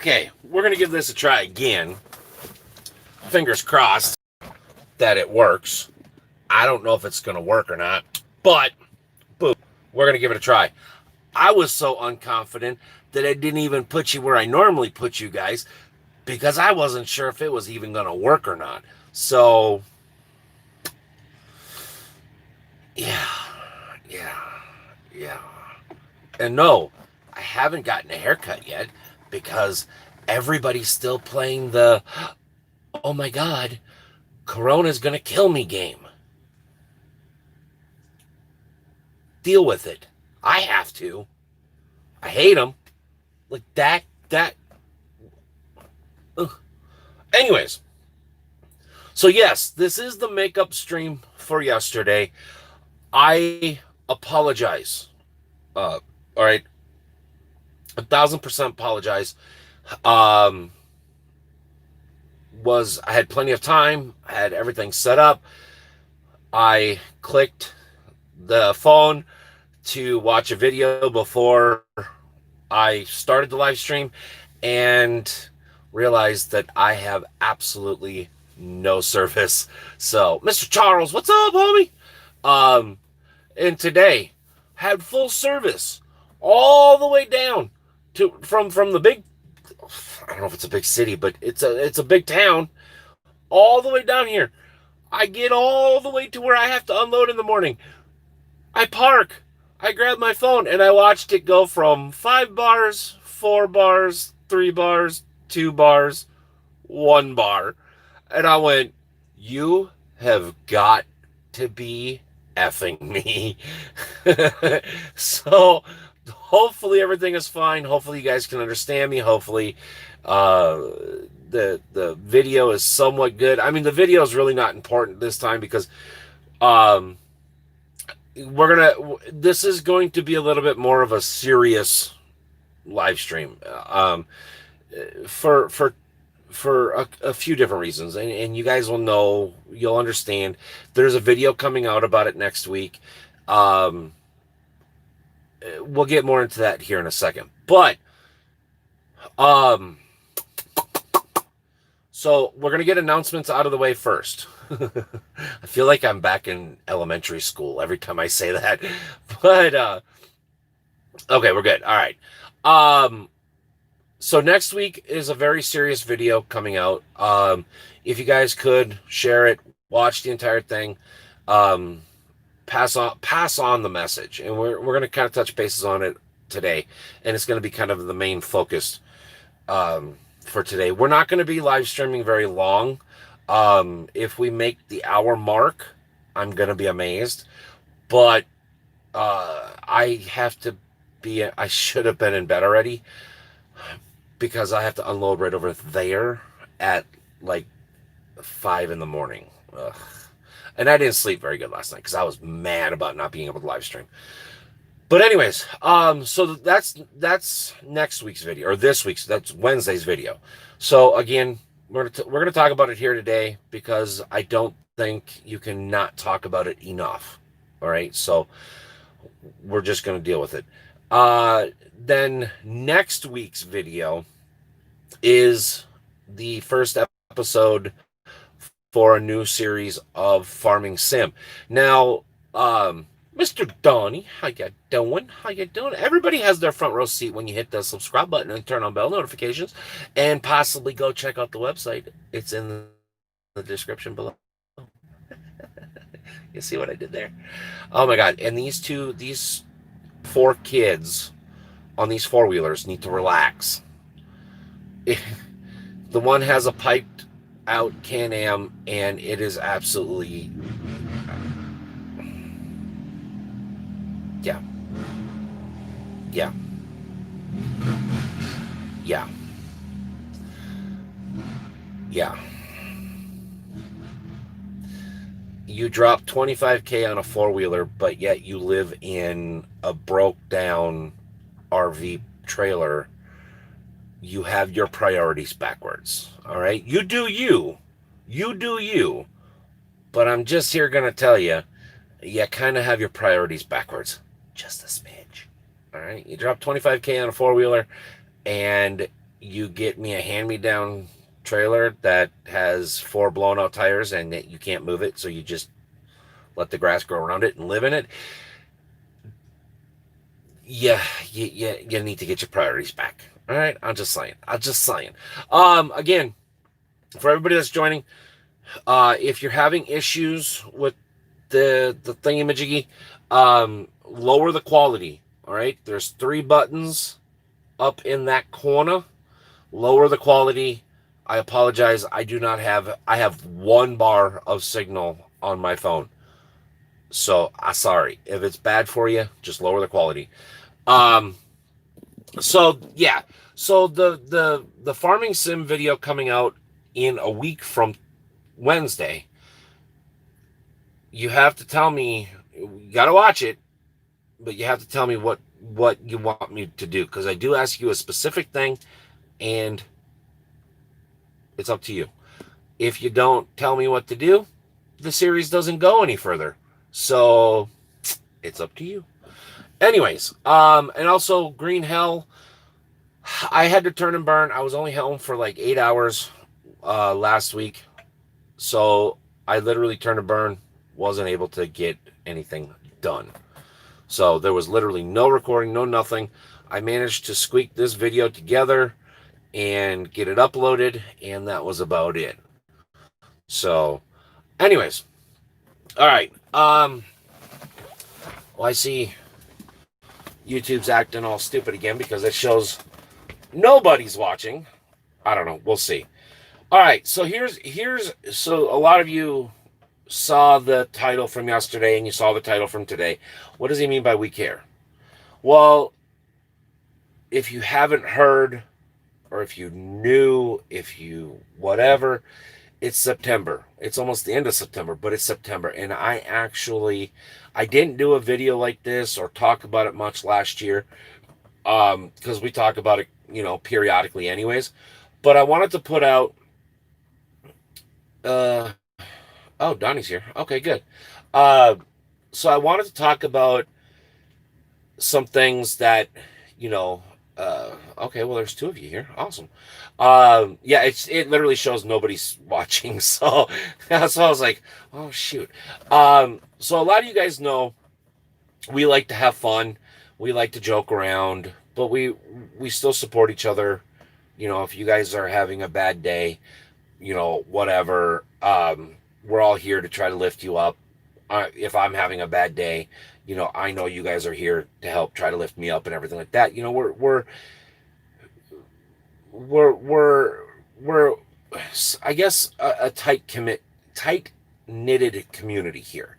Okay, we're going to give this a try again. Fingers crossed that it works. I don't know if it's going to work or not, but boom, we're going to give it a try. I was so unconfident that I didn't even put you where I normally put you guys because I wasn't sure if it was even going to work or not. So, yeah. And no, I haven't gotten a haircut yet because everybody's still playing the, oh my God, Corona's going to kill me game. Deal with it. I have to. I hate them. Like that. Ugh. Anyways, so yes, this is the makeup stream for yesterday. I apologize. All right. 1,000% apologize. I had plenty of time. I had everything set up. I clicked the phone to watch a video before I started the live stream and realized that I have absolutely no service. So, Mr. Charles, what's up, homie? And today had full service all the way down to from the big, I don't know if it's a big city, but it's a big town, all the way down here. I get all the way to where I have to unload in the morning. I park. I grab my phone and I watched it go from 5 bars, 4 bars, 3 bars, 2 bars, 1 bar. And I went, you have got to be effing me. So hopefully everything is fine. Hopefully you guys can understand me. Hopefully the video is somewhat good. I mean, the video is really not important this time because this is going to be a little bit more of a serious live stream for a few different reasons, and you guys will know, you'll understand. There's a video coming out about it next week. We'll get more into that here in a second, but so we're gonna get announcements out of the way first. I feel like I'm back in elementary school every time I say that, but okay, we're good. All right. So next week is a very serious video coming out. If you guys could share it, watch the entire thing, pass on the message, and we're going to kind of touch bases on it today, and it's going to be kind of the main focus for today. We're not going to be live streaming very long. If we make the hour mark, I'm going to be amazed, but I should have been in bed already, because I have to unload right over there at like 5 in the morning. Ugh. And I didn't sleep very good last night because I was mad about not being able to live stream. But anyways, so that's next week's video, or that's Wednesday's video. So again, we're gonna talk about it here today because I don't think you can not talk about it enough. All right, so we're just gonna deal with it. Then next week's video is the first episode for a new series of Farming Sim. Now, Mr. Donnie, how you doing? Everybody has their front row seat when you hit the subscribe button and turn on bell notifications, and possibly go check out the website. It's in the description below. You see what I did there? Oh my God. And these 4 kids on these 4-wheelers need to relax. The one has a piped out Can-Am, and it is absolutely, yeah. You drop $25K on a 4-wheeler, but yet you live in a broke down RV trailer. You have your priorities backwards. All right, you do you, but I'm just here gonna tell you, you kind of have your priorities backwards, just a smidge. All right, you drop $25K on a 4-wheeler, and you get me a hand-me-down trailer that has 4 blown out tires and that you can't move it, so you just let the grass grow around it and live in it. Yeah, you need to get your priorities back. All right, I'm just saying. I'm just saying. Again, for everybody that's joining, if you're having issues with the thingamajiggy, lower the quality. All right, there's 3 buttons up in that corner. Lower the quality. I apologize. I do not have. I have 1 bar of signal on my phone. So I'm sorry if it's bad for you. Just lower the quality. Um. So yeah. So the farming sim video coming out in a week from Wednesday. You have to tell me. You gotta watch it, but you have to tell me what you want me to do, because I do ask you a specific thing, and it's up to you. If you don't tell me what to do, the series doesn't go any further. So it's up to you. Anyways, and also Green Hell, I had to turn and burn. I was only home for like 8 hours last week. So I literally turned and burn, wasn't able to get anything done. So there was literally no recording, no nothing. I managed to squeak this video together and get it uploaded, and that was about it. So, anyways, all right. Well, I see YouTube's acting all stupid again because it shows nobody's watching. I don't know. We'll see. All right. So so a lot of you saw the title from yesterday and you saw the title from today. What does he mean by we care? Well, if you haven't heard, or if you knew, if you whatever, it's September. It's almost the end of September, but it's September. And I didn't do a video like this or talk about it much last year, because we talk about it, periodically anyways. But I wanted to put out, uh, oh, Donnie's here. Okay, good. Uh, so I wanted to talk about some things that, you know, okay, well, there's 2 of you here. Awesome. Yeah, it literally shows nobody's watching. So, so I was like, oh, shoot. So a lot of you guys know we like to have fun. We like to joke around, but we still support each other. If you guys are having a bad day, whatever, we're all here to try to lift you up. If I'm having a bad day, I know you guys are here to help try to lift me up and everything like that. We're I guess a tight knitted community here.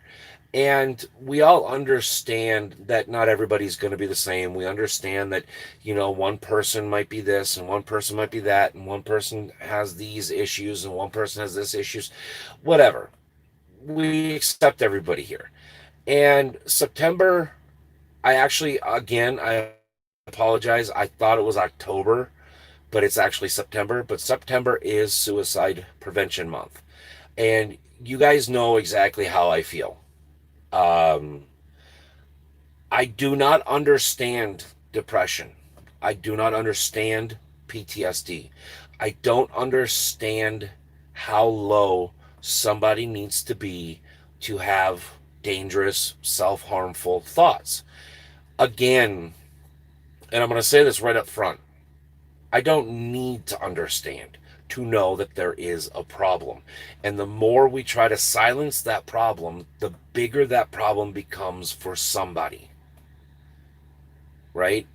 And we all understand that not everybody's going to be the same. We understand that, one person might be this and one person might be that, and one person has these issues and one person has this issues, whatever. We accept everybody here. And September, I apologize. I thought it was October, but it's actually September. But September is Suicide Prevention Month. And you guys know exactly how I feel. Um, I do not understand depression. I do not understand PTSD. I don't understand how low somebody needs to be to have dangerous, self-harmful thoughts. Again, and I'm going to say this right up front, I don't need to understand to know that there is a problem. And the more we try to silence that problem, the bigger that problem becomes for somebody. Right?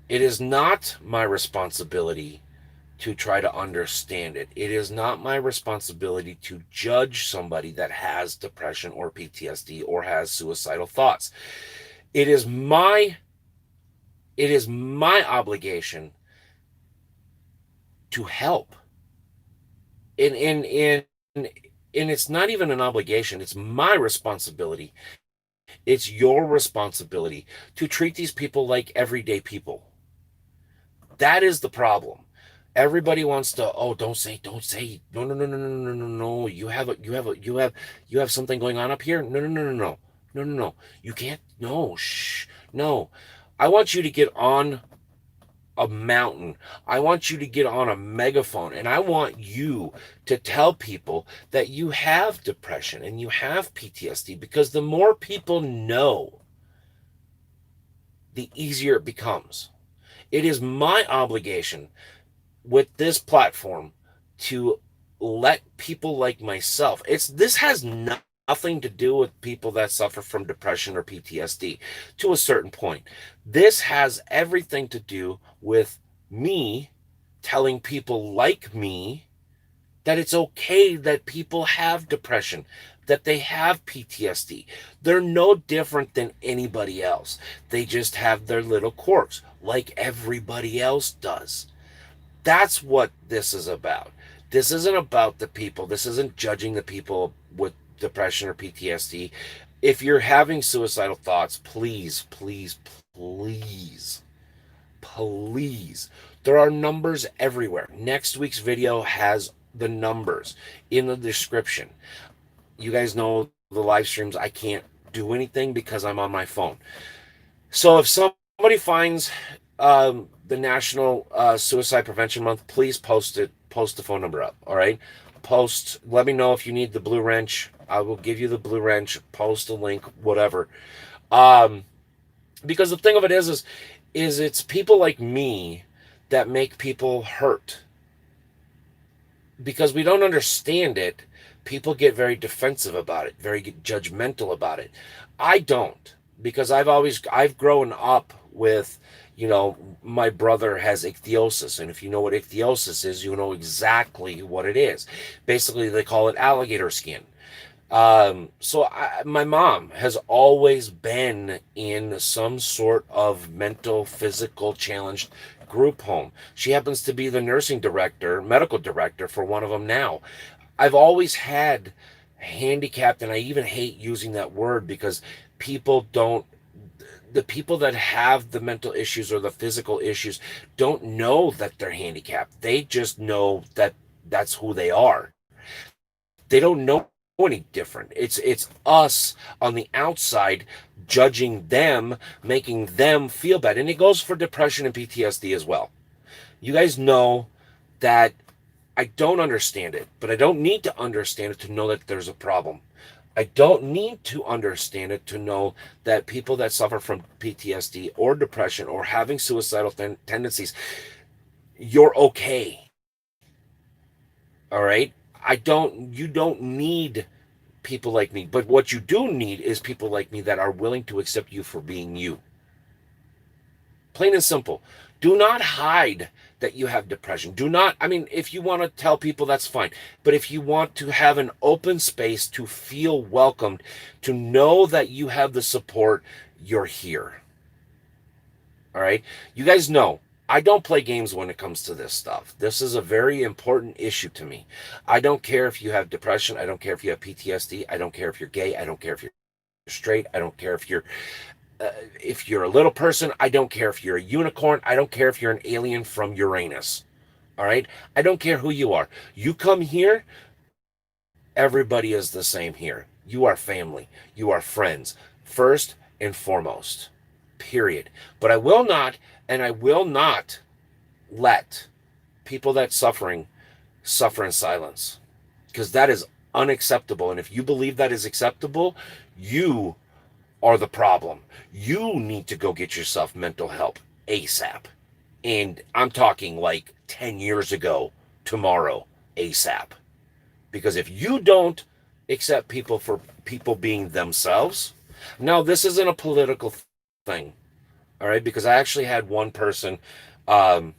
It is not my responsibility to try to understand it. It is not my responsibility to judge somebody that has depression or PTSD or has suicidal thoughts. It is my obligation to help. And it's not even an obligation, it's my responsibility. It's your responsibility to treat these people like everyday people. That is the problem. Everybody wants to, oh, don't say, no, no, no, no, no, no, no, no. You have something going on up here. No, no, no, no, no, no, no. You can't. No, shh, no. I want you to get on a mountain. I want you to get on a megaphone, and I want you to tell people that you have depression and you have PTSD, because the more people know, the easier it becomes. It is my obligation with this platform to let people like myself, this has nothing to do with people that suffer from depression or PTSD to a certain point. This has everything to do with me telling people like me that it's okay that people have depression, that they have PTSD. They're no different than anybody else. They just have their little quirks like everybody else does. That's what this is about. This isn't about the people. This isn't judging the people with depression or PTSD. If you're having suicidal thoughts, please, please, please, please. There are numbers everywhere. Next week's video has the numbers in the description. You guys know the live streams, I can't do anything because I'm on my phone. So if somebody finds the National Suicide Prevention Month, please post it. Post the phone number up. All right. Post. Let me know if you need the blue wrench. I will give you the blue wrench. Post a link. Whatever. Um, because the thing of it is it's people like me that make people hurt. Because we don't understand it, people get very defensive about it, very judgmental about it. I don't, because I've grown up with, my brother has ichthyosis, and if you know what ichthyosis is, you know exactly what it is. Basically, they call it alligator skin. My mom has always been in some sort of mental, physical challenged group home. She happens to be the nursing director, medical director for one of them now. I've always had handicapped, and I even hate using that word because people don't, the people that have the mental issues or the physical issues don't know that they're handicapped. They just know that that's who they are. They don't know any different. It's us on the outside judging them, making them feel bad. And it goes for depression and PTSD as well. You guys know that I don't understand it, but I don't need to understand it to know that there's a problem. I don't need to understand it to know that people that suffer from PTSD or depression or having suicidal tendencies, you're okay. All right? You don't need people like me. But what you do need is people like me that are willing to accept you for being you. Plain and simple. Do not hide that you have depression. Do not, I mean, if you want to tell people, that's fine. But if you want to have an open space to feel welcomed, to know that you have the support, you're here. All right? You guys know I don't play games when it comes to this stuff. This is a very important issue to me. I don't care if you have depression. I don't care if you have PTSD. I don't care if you're gay. I don't care if you're straight. I don't care if you're a little person. I don't care if you're a unicorn. I don't care if you're an alien from Uranus. All right? I don't care who you are. You come here, everybody is the same here. You are family. You are friends. First and foremost. Period. But I will not let people that suffer in silence, because that is unacceptable. And if you believe that is acceptable, you are the problem. You need to go get yourself mental help ASAP. And I'm talking like 10 years ago, tomorrow, ASAP. Because if you don't accept people for people being themselves, now this isn't a political thing. All right, because I actually had one person, um,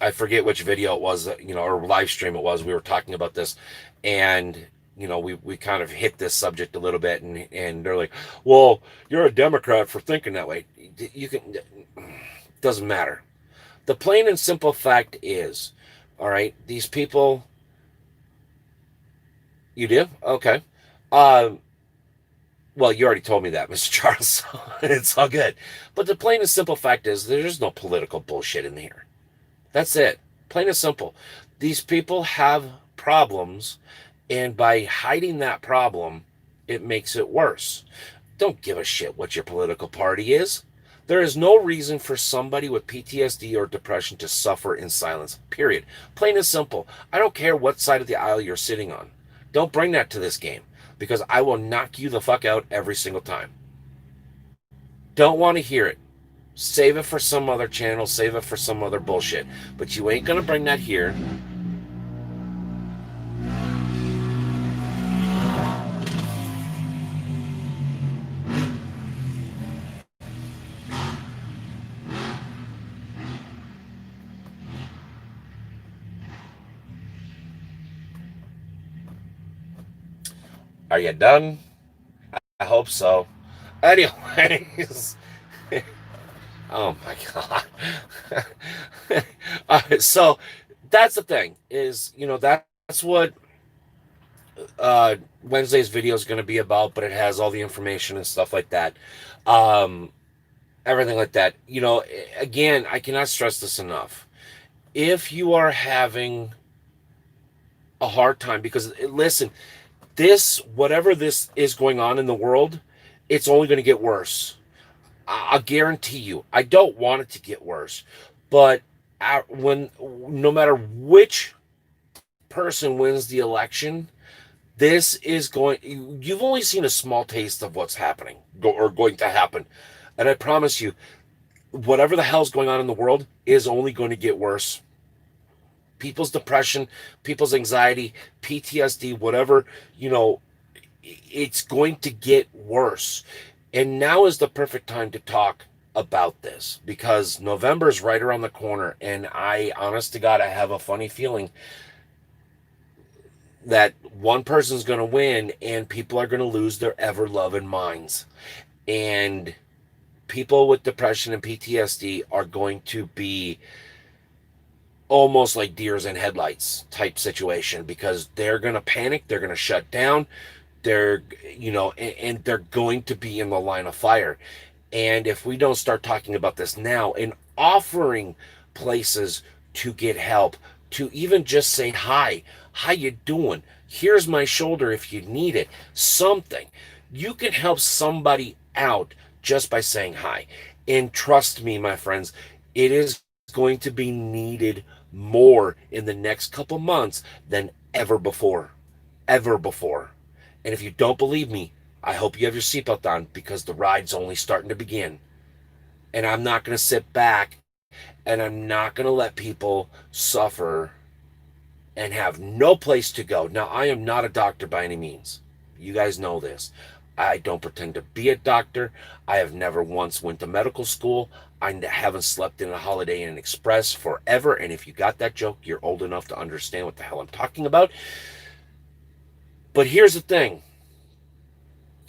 I forget which video it was, or live stream it was. We were talking about this, and we kind of hit this subject a little bit, and they're like, "Well, you're a Democrat for thinking that way." You can, doesn't matter. The plain and simple fact is, all right, these people. You do? Okay. Um, well, you already told me that, Mr. Charles. So it's all good. But the plain and simple fact is, there's no political bullshit in here. That's it. Plain and simple. These people have problems, and by hiding that problem, it makes it worse. Don't give a shit what your political party is. There is no reason for somebody with PTSD or depression to suffer in silence, period. Plain and simple. I don't care what side of the aisle you're sitting on. Don't bring that to this game because I will knock you the fuck out every single time. Don't want to hear it. Save it for some other channel, save it for some other bullshit. But you ain't gonna bring that here. Are you done? I hope so. Anyways, oh my god. So that's the thing is, that's what Wednesday's video is going to be about, but it has all the information and stuff like that. Um, Everything like that. Again, I cannot stress this enough. If you are having a hard time, because listen, whatever this is going on in the world, it's only going to get worse. I'll guarantee you. I don't want it to get worse, but no matter which person wins the election, this is going. You've only seen a small taste of what's happening or going to happen, and I promise you, whatever the hell's going on in the world is only going to get worse. People's depression, people's anxiety, PTSD, whatever, it's going to get worse. And now is the perfect time to talk about this because November is right around the corner. And honest to God, I have a funny feeling that one person's going to win and people are going to lose their ever loving minds. And people with depression and PTSD are going to be almost like deers in headlights type situation because they're going to panic, they're going to shut down, and they're going to be in the line of fire. And if we don't start talking about this now and offering places to get help, to even just say hi, how you doing? Here's my shoulder if you need it. Something. You can help somebody out just by saying hi. And trust me, my friends, it is going to be needed more in the next couple months than ever before. Ever before. And if you don't believe me, I hope you have your seatbelt on because the ride's only starting to begin. And I'm not going to sit back and I'm not going to let people suffer and have no place to go. Now, I am not a doctor by any means. You guys know this. I don't pretend to be a doctor. I have never once went to medical school. I haven't slept in a Holiday Inn Express forever. And if you got that joke, you're old enough to understand what the hell I'm talking about. But here's the thing.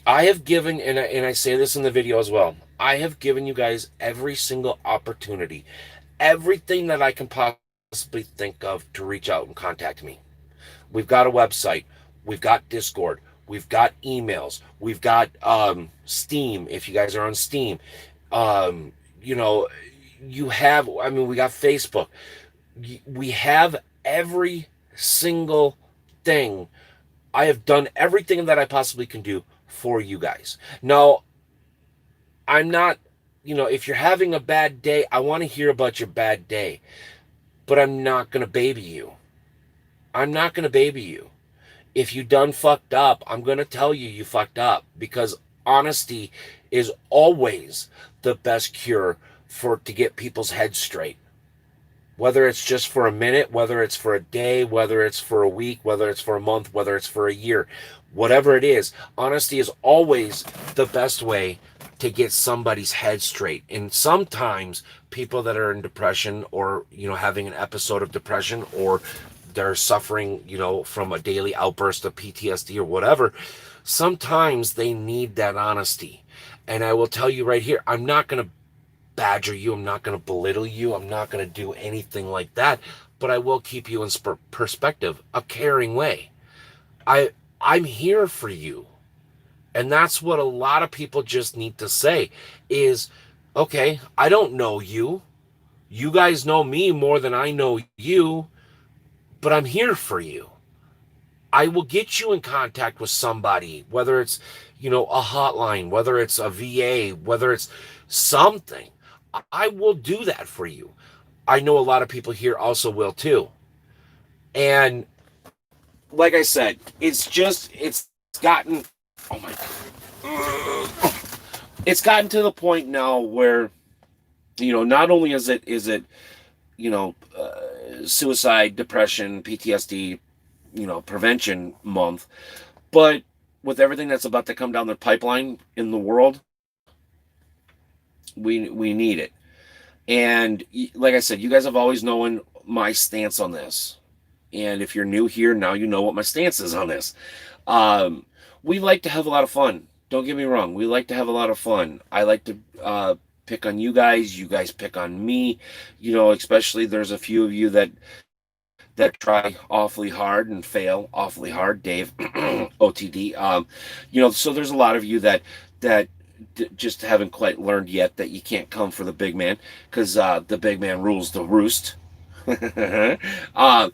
I have given, and I say this in the video as well, I have given you guys every single opportunity, everything that I can possibly think of to reach out and contact me. We've got a website. We've got Discord. We've got emails. We've got Steam, if you guys are on Steam. We got Facebook. We have every single thing. I have done everything that I possibly can do for you guys. Now, I'm not, if you're having a bad day, I want to hear about your bad day. But I'm not going to baby you. I'm not going to baby you. If you done fucked up, I'm going to tell you fucked up because honesty is always the best cure to get people's heads straight. Whether it's just for a minute, whether it's for a day, whether it's for a week, whether it's for a month, whether it's for a year, whatever it is, honesty is always the best way to get somebody's head straight. And sometimes people that are in depression or, having an episode of depression or they're suffering, from a daily outburst of PTSD or whatever, sometimes they need that honesty. And I will tell you right here, I'm not going to badger you. I'm not going to belittle you. I'm not going to do anything like that. But I will keep you in perspective, a caring way. I'm here for you. And that's what a lot of people just need to say is, okay, I don't know you. You guys know me more than I know you, but I'm here for you. I will get you in contact with somebody, whether it's, a hotline, whether it's a VA, whether it's something. I will do that for you. I know a lot of people here also will too. And like I said, it's gotten, oh my God, it's gotten to the point now where, not only is it suicide, depression, PTSD, prevention month, but with everything that's about to come down the pipeline in the world, we need it. And like I said, you guys have always known my stance on this. And if you're new here, now you know what my stance is on this. Um, we like to have a lot of fun. Don't get me wrong. We like to have a lot of fun. I like to pick on you guys. You guys pick on me. Especially there's a few of you that try awfully hard and fail awfully hard. Dave, OTD. So there's a lot of you that just haven't quite learned yet that you can't come for the big man because the big man rules the roost. um,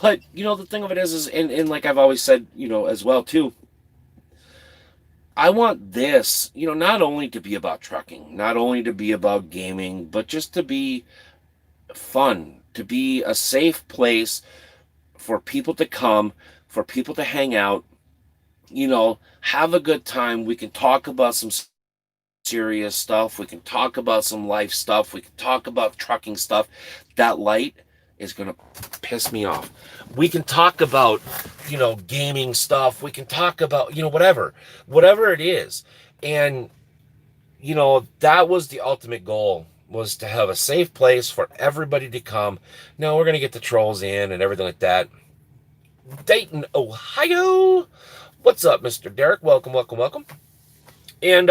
but the thing of it is and like I've always said, as well too, I want this, not only to be about trucking, not only to be about gaming, but just to be fun, to be a safe place for people to come, for people to hang out, have a good time. We can talk about some serious stuff. We can talk about some life stuff. We can talk about trucking stuff. That light is going to piss me off. We can talk about, gaming stuff. We can talk about, whatever it is. And, that was the ultimate goal, was to have a safe place for everybody to come. Now we're going to get the trolls in and everything like that. Dayton, Ohio. What's up, Mr. Derek? Welcome, welcome, welcome. And,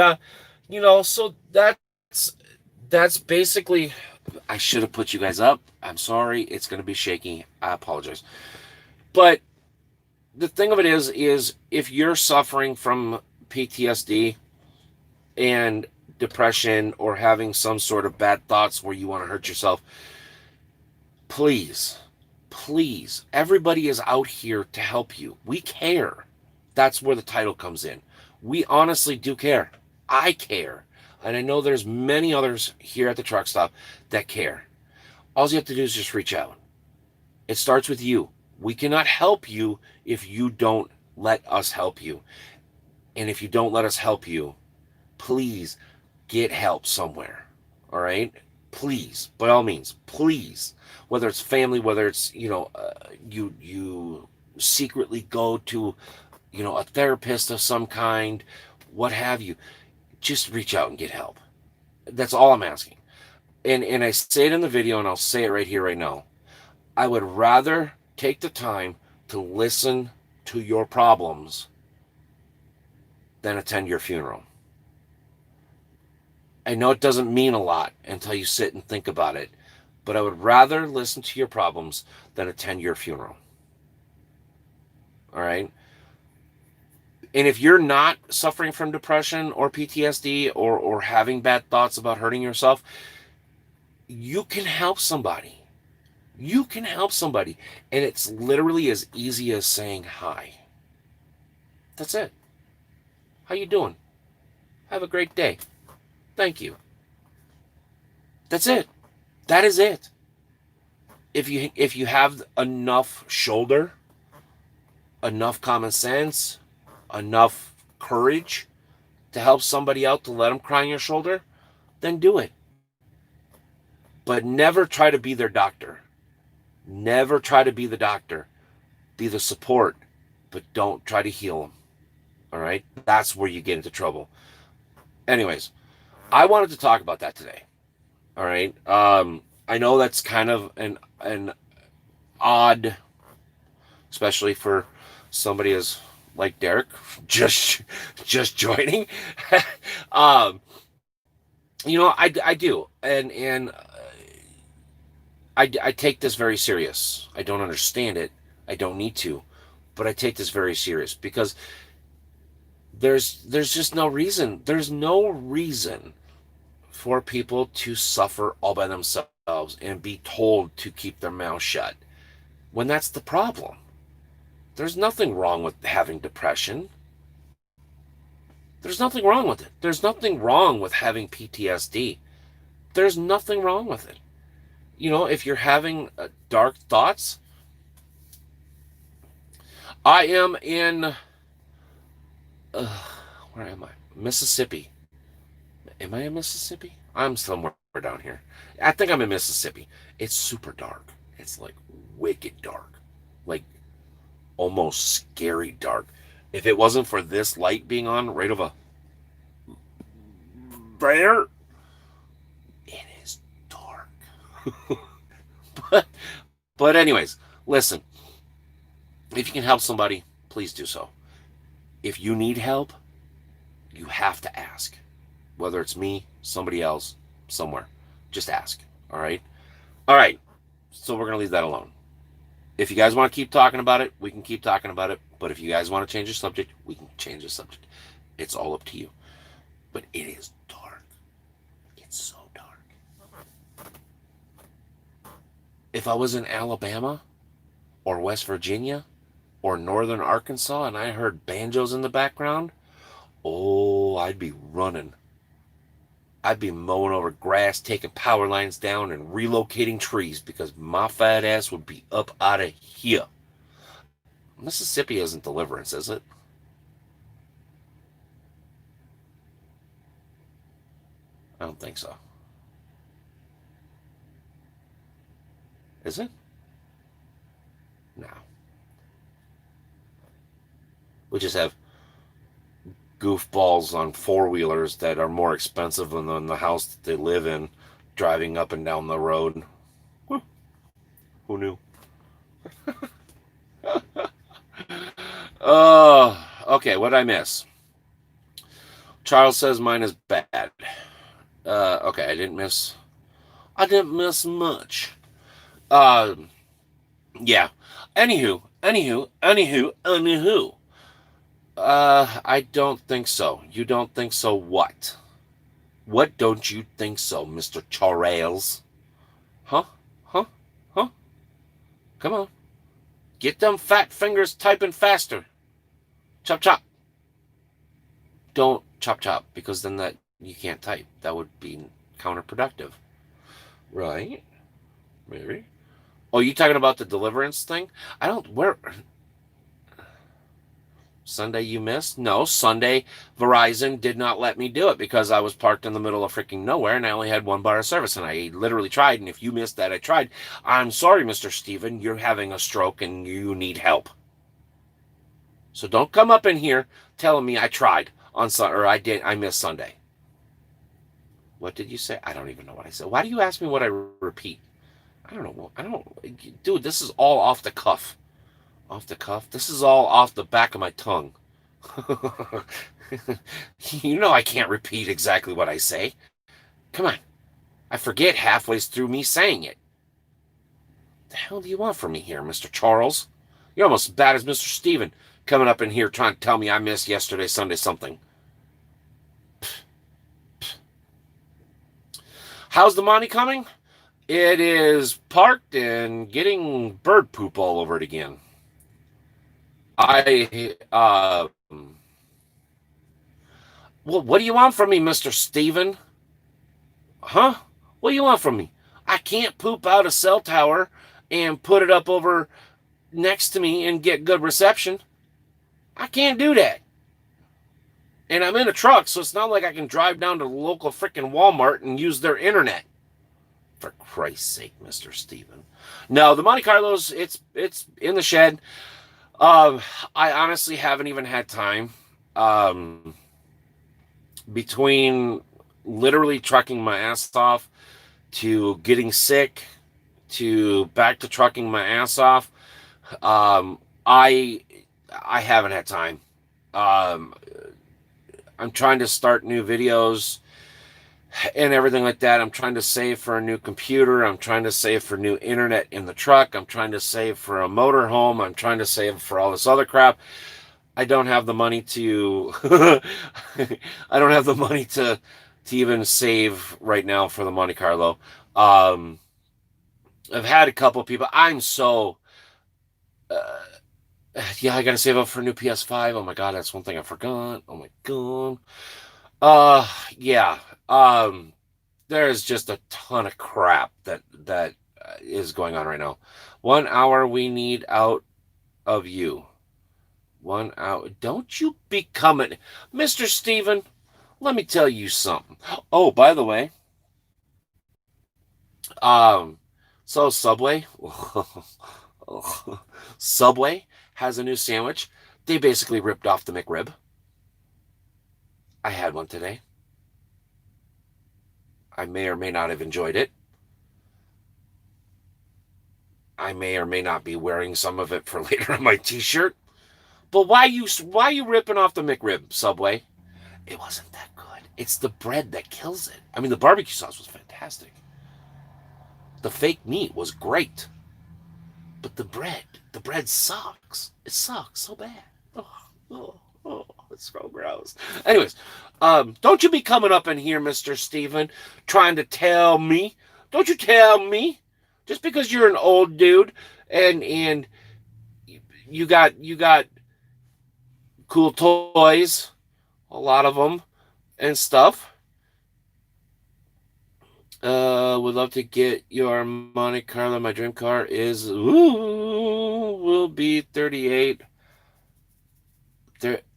so that's basically, I should have put you guys up. I'm sorry. It's going to be shaky. I apologize. But the thing of it is if you're suffering from PTSD and depression or having some sort of bad thoughts where you want to hurt yourself, please, please, everybody is out here to help you. We care. That's where the title comes in. We honestly do care. I care. And I know there's many others here at the truck stop that care. All you have to do is just reach out. It starts with you. We cannot help you if you don't let us help you. And if you don't let us help you, please get help somewhere. All right? Please, by all means, please. Whether it's family, whether it's, you secretly go to, a therapist of some kind, what have you. Just reach out and get help. That's all I'm asking. And I say it in the video, and I'll say it right here, right now. I would rather take the time to listen to your problems than attend your funeral. I know it doesn't mean a lot until you sit and think about it, but I would rather listen to your problems than attend your funeral. All right? And if you're not suffering from depression or PTSD or having bad thoughts about hurting yourself, you can help somebody. You can help somebody. And it's literally as easy as saying hi. That's it. How you doing? Have a great day. Thank you. That's it. That is it. If you have enough shoulder, enough common sense, enough courage to help somebody out, to let them cry on your shoulder, then do it. But never try to be their doctor. Never try to be the doctor. Be the support, but don't try to heal them. All right? That's where you get into trouble. Anyways, I wanted to talk about that today. All right? I know that's kind of an odd, especially for somebody as like Derek, just joining. I do, and I take this very serious. I don't understand it. I don't need to, but I take this very serious because there's just no reason. There's no reason for people to suffer all by themselves and be told to keep their mouth shut when that's the problem. There's nothing wrong with having depression. There's nothing wrong with it. There's nothing wrong with having PTSD. There's nothing wrong with it. If you're having dark thoughts, I am in, where am I? Mississippi. Am I in Mississippi? I'm somewhere down here. I think I'm in Mississippi. It's super dark. It's like wicked dark. Like almost scary dark. If it wasn't for this light being on right over there, it is dark. but but anyways, listen. If you can help somebody, please do so. If you need help, you have to ask. Whether it's me, somebody else, somewhere. Just ask. All right? All right. So we're going to leave that alone. If you guys want to keep talking about it, we can keep talking about it. But if you guys want to change the subject, we can change the subject. It's all up to you. But it is dark. It's so dark. If I was in Alabama or West Virginia or Northern Arkansas and I heard banjos in the background, oh, I'd be running. I'd be mowing over grass, taking power lines down, and relocating trees because my fat ass would be up out of here. Mississippi isn't Deliverance, is it? I don't think so. Is it? No. We just have goofballs on four wheelers that are more expensive than the house that they live in, driving up and down the road. Who knew? Okay. What did I miss? Charles says mine is bad. Okay, I didn't miss. I didn't miss much. Uh, yeah. Anywho. I don't think so. You don't think so? What? What don't you think so, Mr. Charles? Huh? Huh? Huh? Come on. Get them fat fingers typing faster. Chop chop. Don't chop chop because then that you can't type. That would be counterproductive. Right? Maybe. Oh, you talking about the deliverance thing? I don't where Sunday you missed? No, Sunday Verizon did not let me do it because I was parked in the middle of freaking nowhere and I only had one bar of service and I literally tried. And if you missed that, I tried. I'm sorry, Mr. Steven, you're having a stroke and you need help. So don't come up in here telling me I tried on Sunday or I missed Sunday. What did you say? I don't even know what I said. Why do you ask me what I repeat? I don't know. I don't, dude. This is all off the cuff. Off the cuff. This is all off the back of my tongue. I can't repeat exactly what I say. Come on. I forget halfway through me saying it. The hell do you want from me here, Mr. Charles? You're almost as bad as Mr. Steven coming up in here trying to tell me I missed yesterday, Sunday something. How's the money coming? It is parked and getting bird poop all over it again. Well, what do you want from me, Mr. Steven? Huh? What do you want from me? I can't poop out a cell tower and put it up over next to me and get good reception. I can't do that. And I'm in a truck, so it's not like I can drive down to the local freaking Walmart and use their internet. For Christ's sake, Mr. Steven. No, the Monte Carlos, it's in the shed. I honestly haven't even had time. Between literally trucking my ass off to getting sick to back to trucking my ass off, um, I I haven't had time. Um, I'm trying to start new videos and everything like that. I'm trying to save for a new computer. I'm trying to save for new internet in the truck. I'm trying to save for a motorhome. I'm trying to save for all this other crap. I don't have the money to I don't have the money to even save right now for the Monte Carlo. Um, I've had a couple of people. I'm so uh, yeah, I got to save up for a new PS5. Oh my god, that's one thing I forgot. Oh my god. Yeah. Um there's just a ton of crap that is going on right now. 1 hour we need out of you. 1 hour. Don't you be coming, Mr. Steven. Let me tell you something. Oh, by the way, um, so Subway, Subway has a new sandwich. They basically ripped off the McRib. I had one today. I may or may not have enjoyed it. I may or may not be wearing some of it for later on my T-shirt. But why you ripping off the McRib, Subway? It wasn't that good. It's the bread that kills it. I mean, the barbecue sauce was fantastic. The fake meat was great. But the bread sucks. It sucks so bad. Oh, it's so gross. Anyways, don't you be coming up in here, Mr. Steven, trying to tell me. Don't you tell me. Just because you're an old dude and you got cool toys, a lot of them and stuff. Would love to get your Monte Carlo. My dream car is will be 38.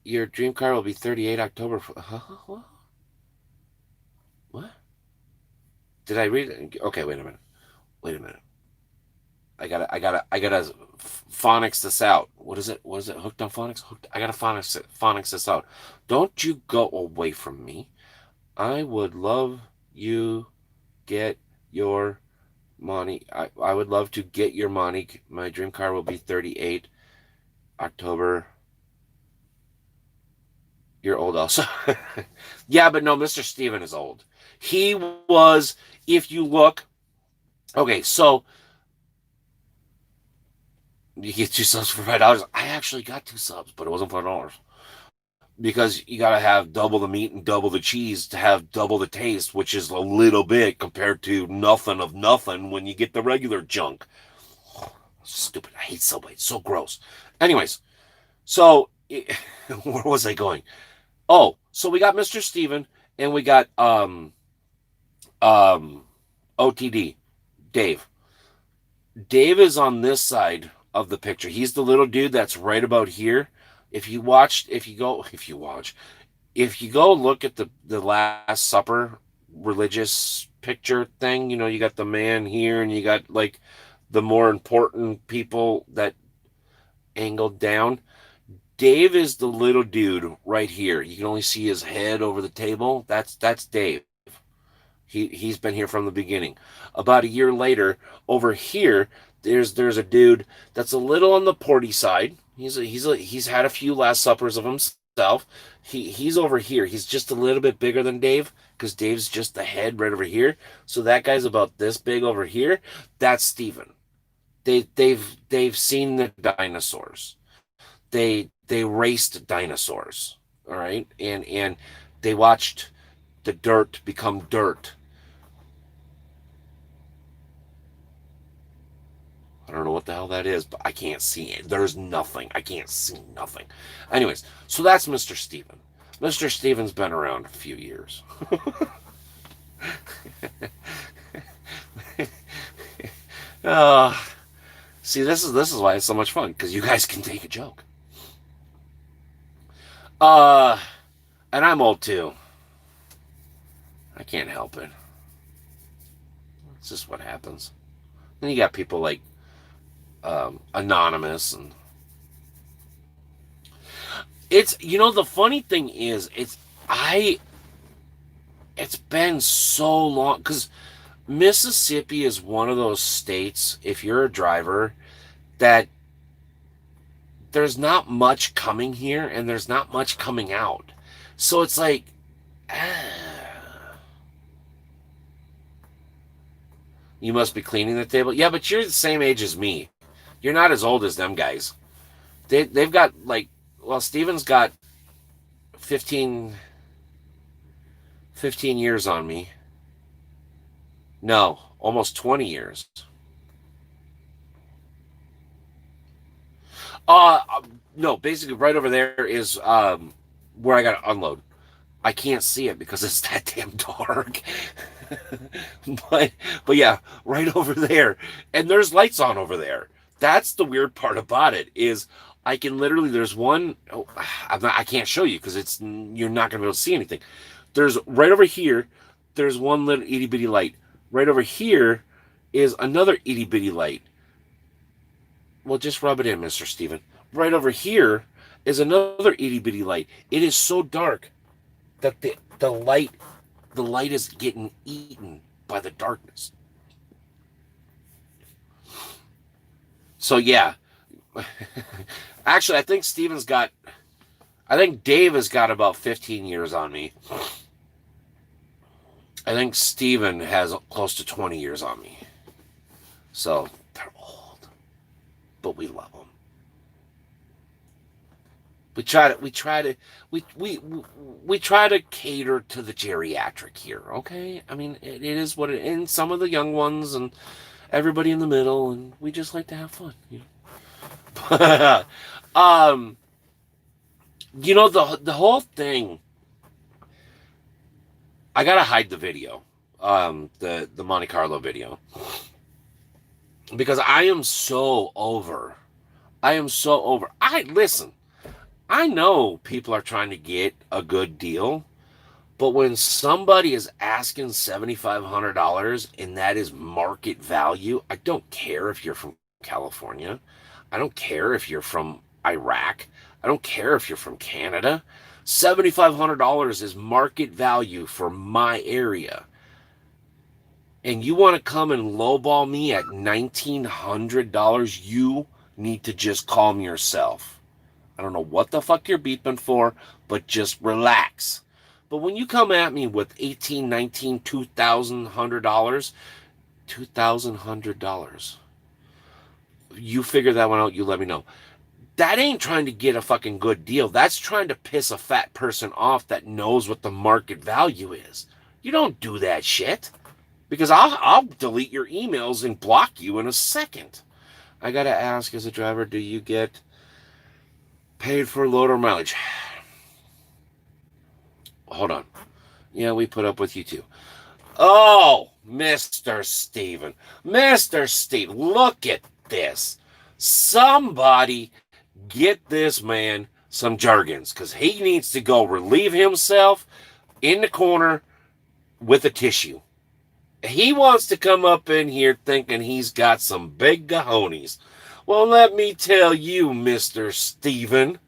Your dream car will be 38 October. Huh? What? Did I read it? Okay, wait a minute. Wait a minute. I gotta phonics this out. What is it? What is it? Hooked on phonics? Hooked. I gotta phonics this out. Don't you go away from me. I would love you get your money. I would love to get your money. My dream car will be 38 October. You're old also. Yeah, but no, Mr. Steven is old. He was, if you look, okay, so you get 2 subs for $5. I actually got 2 subs, but it wasn't $5 because you gotta have double the meat and double the cheese to have double the taste, which is a little bit compared to nothing of nothing when you get the regular junk. Stupid. I hate Subway. It's so gross. Anyways, so where was I going? Oh, so we got Mr. Steven and we got um OTD Dave. Dave is on this side of the picture. He's the little dude that's right about here. If you go look at the Last Supper religious picture thing, you got the man here and you got like the more important people that angled down. Dave is the little dude right here. You can only see his head over the table. That's Dave. He's been here from the beginning. About a year later, over here, there's a dude that's a little on the porty side. He's had a few Last Suppers of himself. He's over here. He's just a little bit bigger than Dave because Dave's just the head right over here. So that guy's about this big over here. That's Steven. They've seen the dinosaurs. They raced dinosaurs. All right, and they watched the dirt become dirt. I don't know what the hell that is, but I can't see it. There's nothing. I can't see nothing. Anyways, so that's Mr. Steven. Mr. Steven's been around a few years. uh, See, this is why it's so much fun because you guys can take a joke. Uh, and I'm old too. I can't help it. It's just what happens. Then you got people like Anonymous, and it's the funny thing is it's been so long because Mississippi is one of those states, if you're a driver, that there's not much coming here and there's not much coming out. So it's like, you must be cleaning the table. Yeah, but you're the same age as me. You're not as old as them guys. They've got like, well, Steven's got 15 years on me. No, almost 20 years. Uh, no, basically right over there is where I got to unload. I can't see it because it's that damn dark. but but yeah, right over there, and there's lights on over there. That's the weird part about it is I can literally there's one oh, I can't show you because it's you're not gonna be able to see anything. There's right over here. There's one little itty bitty light. Right over here is another itty bitty light. Well, just rub it in, Mister Steven. Right over here is another itty bitty light. It is so dark that the light is getting eaten by the darkness. So yeah, actually, I think Dave has got about 15 years on me. I think Steven has close to 20 years on me. So they're old, but we love them. We try to cater to the geriatric here. Okay, I mean it is what it, and some of the young ones and everybody in the middle, and we just like to have fun. um, the whole thing. I gotta hide the video, the Monte Carlo video, because I am so over. I am so over. I listen. I know people are trying to get a good deal, but when somebody is asking $7,500 and that is market value, I don't care if you're from California. I don't care if you're from Iraq. I don't care if you're from Canada. $7,500 is market value for my area. And you want to come and lowball me at $1,900, you need to just calm yourself. I don't know what the fuck you're beeping for, but just relax. But when you come at me with 18, 19, $2,100, $2,100, you figure that one out, you let me know. That ain't trying to get a fucking good deal. That's trying to piss a fat person off that knows what the market value is. You don't do that shit. Because I'll delete your emails and block you in a second. I gotta ask, as a driver, do you get paid for load or mileage? Hold on. Yeah, we put up with you too. Oh, Mr. Steven. Mr. Steve, look at this. Somebody get this man some jargons because he needs to go relieve himself in the corner with a tissue. He wants to come up in here thinking he's got some big cojones. Well, let me tell you, Mr. Steven,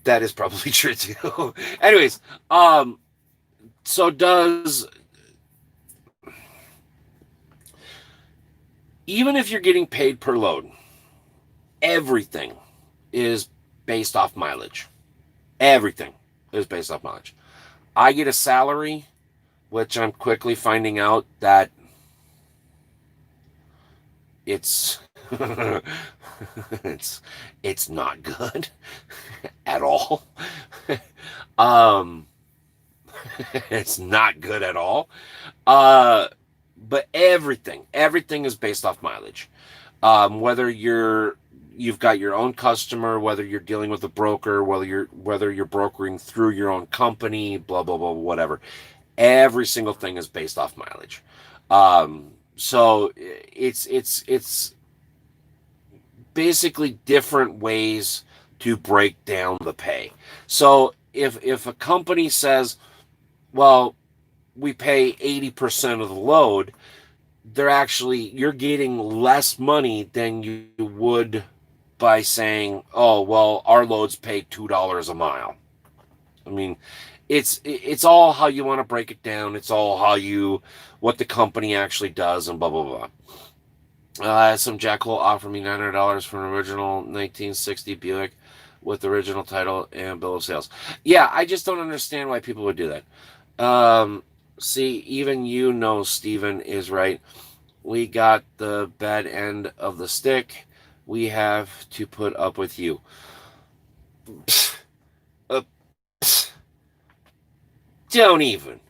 that is probably true too. Anyways, so even if you're getting paid per load, everything is based off mileage. Everything is based off mileage. I get a salary, which I'm quickly finding out that it's it's it's not good at all. um it's not good at all. But everything is based off mileage. Whether you've got your own customer, whether you're dealing with a broker, whether you're brokering through your own company, blah blah blah, whatever. Every single thing is based off mileage. So it's basically different ways to break down the pay. So if a company says, well, we pay 80% of the load, you're getting less money than you would by saying, oh, well, our loads pay $2 a mile. I mean, it's all how you want to break it down. It's all what the company actually does and blah, blah, blah. Some jackhole offered me $900 for an original 1960 Buick with original title and bill of sales. Yeah, I just don't understand why people would do that. See, even Steven is right. We got the bad end of the stick. We have to put up with you. Don't even.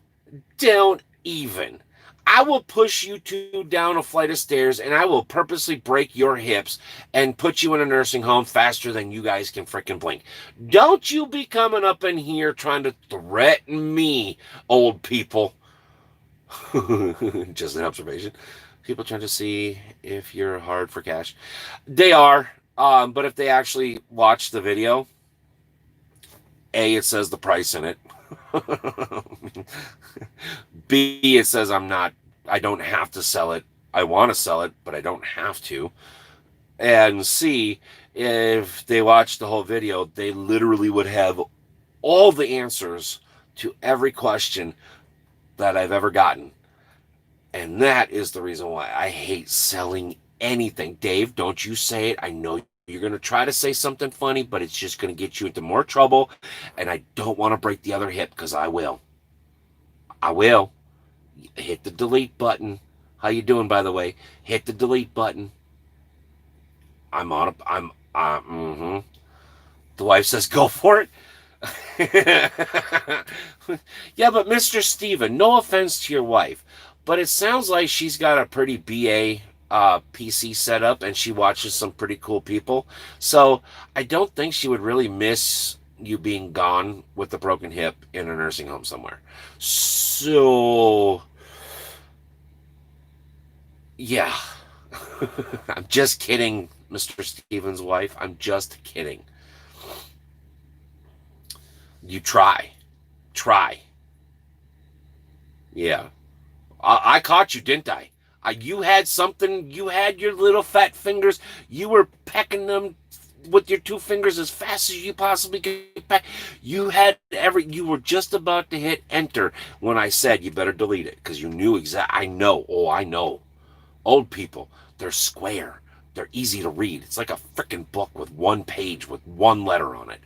I will push you two down a flight of stairs and I will purposely break your hips and put you in a nursing home faster than you guys can freaking blink. Don't you be coming up in here trying to threaten me, old people. Just an observation. People trying to see if you're hard for cash. They are. But if they actually watch the video, A, it says the price in it. B, it says I don't have to sell it. I want to sell it, but I don't have to. And C, if they watch the whole video, they literally would have all the answers to every question that I've ever gotten. And that is the reason why I hate selling anything. Dave, don't you say it. I know you're going to try to say something funny, but it's just going to get you into more trouble. And I don't want to break the other hip because I will. I will. Hit the delete button. How you doing, by the way? Hit the delete button. I'm on. Mm-hmm. The wife says, "Go for it." Yeah, but Mr. Steven, no offense to your wife, but it sounds like she's got a pretty BA PC setup and she watches some pretty cool people. So I don't think she would really miss you being gone with a broken hip in a nursing home somewhere. So, yeah. I'm just kidding, Mr. Stevens' wife. I'm just kidding. You try. Try. Yeah. I caught you, didn't I? You had something. You had your little fat fingers. You were pecking them with your two fingers as fast as you possibly could peck. You had You were just about to hit enter when I said you better delete it because you knew exactly. I know. Oh, I know. Old people, they're square. They're easy to read. It's like a freaking book with one page with one letter on it.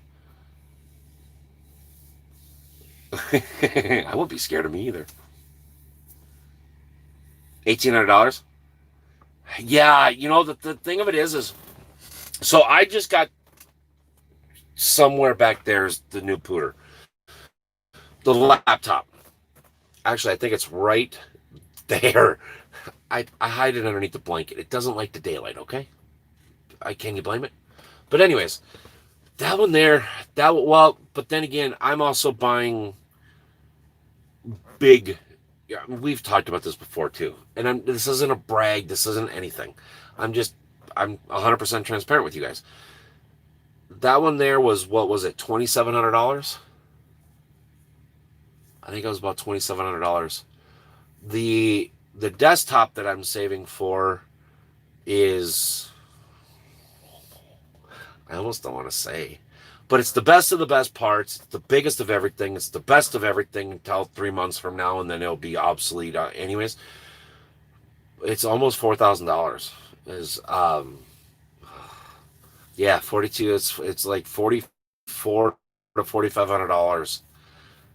I wouldn't be scared of me either. $1,800. Yeah, the thing of it is so I just got somewhere back there's the new pooter, the laptop. Actually, I think it's right there. I hide it underneath the blanket. It doesn't like the daylight. Okay, can you blame it? But anyways, that one there. But then again, I'm also buying big. Yeah, we've talked about this before too, and this isn't a brag. This isn't anything. I'm 100% transparent with you guys. That one there was, what was it, $2,700? I think it was about $2,700. The desktop that I'm saving for is, I almost don't want to say, but it's the best of the best parts. It's the biggest of everything. It's the best of everything until 3 months from now, and then it'll be obsolete. Anyways, it's almost $4,000. Is Yeah, 42. It's like 44 to $4,500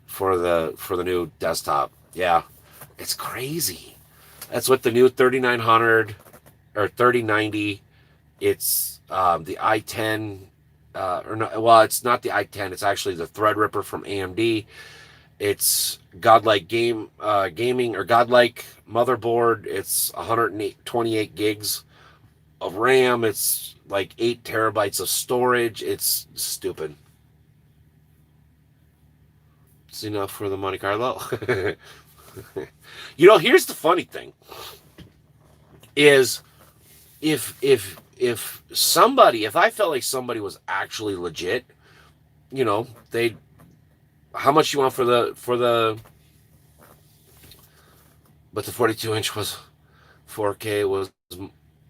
for the new desktop. Yeah, it's crazy. That's what the new 3900 or 3090. It's the i10, or no, well, it's not the i10. It's actually the Threadripper from AMD. It's Godlike gaming or Godlike motherboard. It's 128 gigs of RAM. It's like 8 terabytes of storage. It's stupid. It's enough for the Monte Carlo. Here's the funny thing is if somebody, if I felt like somebody was actually legit, they, how much you want for the but the 42-inch was 4K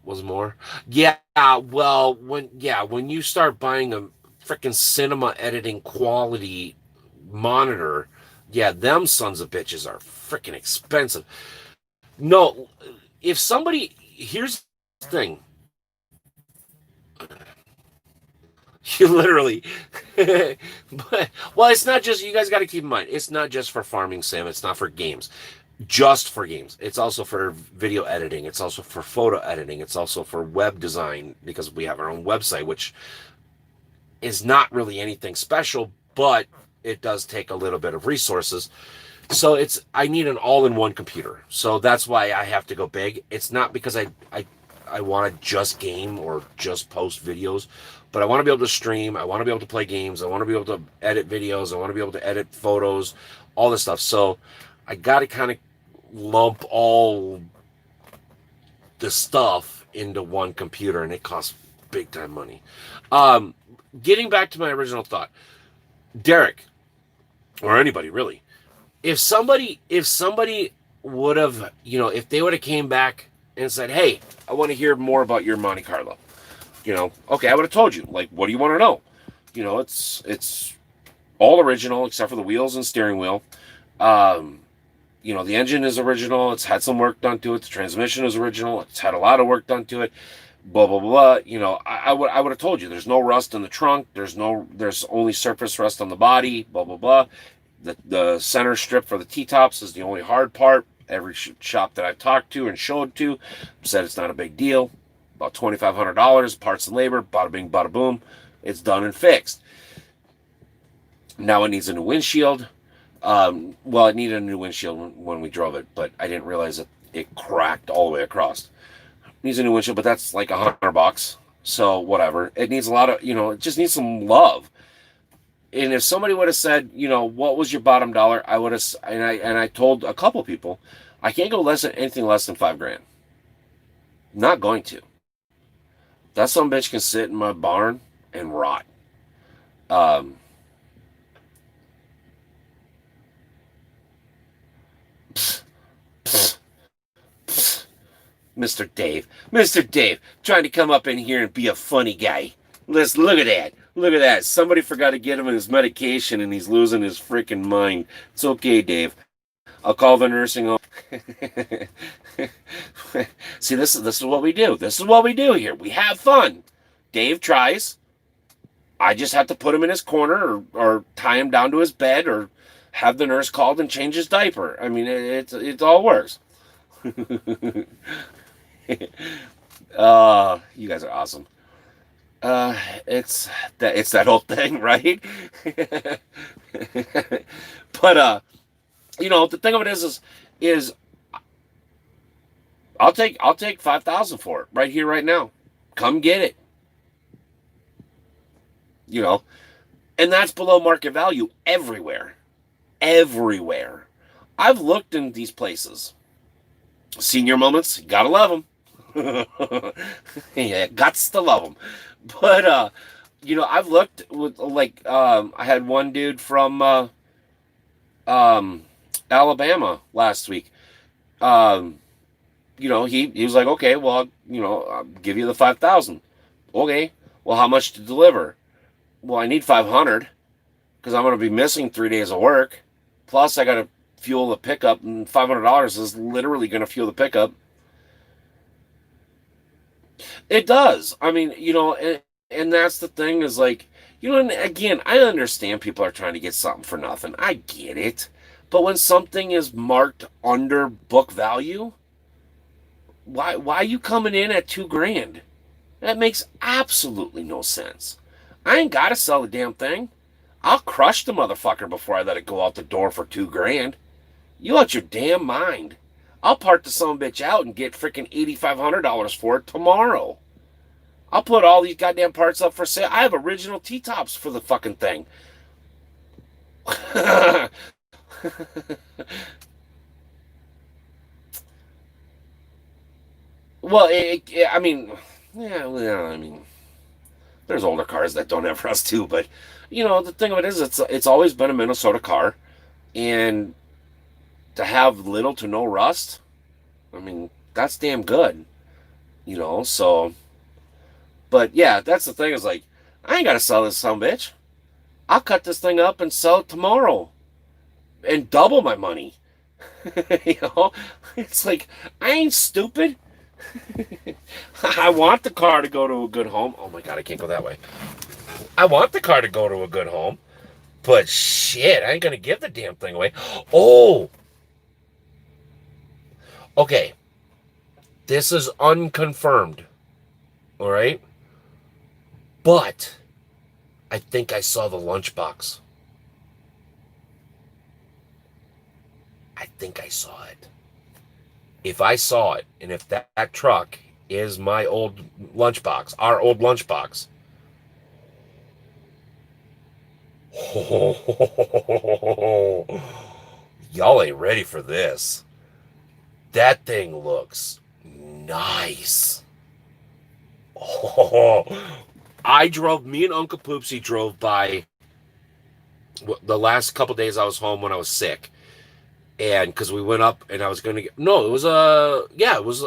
was more. Yeah, well, when you start buying a freaking cinema editing quality monitor, yeah, them sons of bitches are freaking expensive. No, if somebody, here's the thing. You literally, but, well, it's not just, you guys got to keep in mind, it's not just for farming sim, it's not for games, just for games. It's also for video editing, it's also for photo editing, it's also for web design, because we have our own website, which is not really anything special, but it does take a little bit of resources. So I need an all-in-one computer. So that's why I have to go big. It's not because I want to just game or just post videos, but I want to be able to stream. I want to be able to play games. I want to be able to edit videos. I want to be able to edit photos, all this stuff. So I got to kind of lump all the stuff into one computer, and it costs big time money. Um, Getting back to my original thought, Derek, or anybody really, if somebody would have, if they would have came back and said, "Hey, I want to hear more about your Monte Carlo," okay, I would have told you. Like, what do you want to know? It's all original except for the wheels and steering wheel. Um, the engine is original. It's had some work done to it. The transmission is original. It's had a lot of work done to it. Blah blah blah. I would have told you. There's no rust in the trunk. There's only surface rust on the body. Blah blah blah. The center strip for the T-tops is the only hard part. Every shop that I've talked to and showed to said it's not a big deal. About $2,500, parts and labor, bada bing, bada boom. It's done and fixed. Now it needs a new windshield. Well, it needed a new windshield when we drove it, but I didn't realize that it cracked all the way across. It needs a new windshield, but that's like $100. So whatever. It needs a lot of, it just needs some love. And if somebody would have said, what was your bottom dollar, I would have, and I told a couple people, I can't go anything less than $5,000. Not going to. That some bitch can sit in my barn and rot. Um, pfft, pfft, pfft. Mr. Dave, trying to come up in here and be a funny guy. Let's look at that. Look at that. Somebody forgot to get him his medication and he's losing his freaking mind. It's okay, Dave. I'll call the nursing home. See, this is what we do. This is what we do here. We have fun. Dave tries. I just have to put him in his corner or tie him down to his bed or have the nurse called and change his diaper. I mean, it all works. You guys are awesome. It's that whole thing, right? But the thing of it is I'll take 5,000 for it right here, right now. Come get it. And that's below market value everywhere. Everywhere. I've looked in these places. Senior moments, gotta love them. Yeah, gots to love them. But I've looked with I had one dude from Alabama last week. He was like, okay, well, I'll give you the 5,000. Okay, well, how much to deliver? Well, I need 500 because I'm going to be missing 3 days of work. Plus, I got to fuel the pickup, and $500 is literally going to fuel the pickup. It does. I mean, and that's the thing is like, and again, I understand people are trying to get something for nothing. I get it. But when something is marked under book value, why are you coming in at $2,000? That makes absolutely no sense. I ain't got to sell the damn thing. I'll crush the motherfucker before I let it go out the door for $2,000. You out your damn mind. I'll part the son of a bitch out and get freaking $8,500 for it tomorrow. I'll put all these goddamn parts up for sale. I have original T-tops for the fucking thing. Well, I mean, yeah, well, I mean, there's older cars that don't have rust too, but the thing of it is, it's always been a Minnesota car, and to have little to no rust, I mean, that's damn good, So, but yeah, that's the thing is like, I ain't gotta sell this son of a bitch. I'll cut this thing up and sell it tomorrow, and double my money. It's like I ain't stupid. I want the car to go to a good home. Oh my god, I can't go that way. I want the car to go to a good home, but shit, I ain't gonna give the damn thing away. Oh, okay. This is unconfirmed. All right, but I think I saw the lunchbox. I think I saw it. If I saw it, and if that truck is my old lunchbox, our old lunchbox, y'all ain't ready for this. That thing looks nice. Oh, me and Uncle Poopsie drove by the last couple days I was home when I was sick. And because we went up and I was going to get, no, it was yeah, it was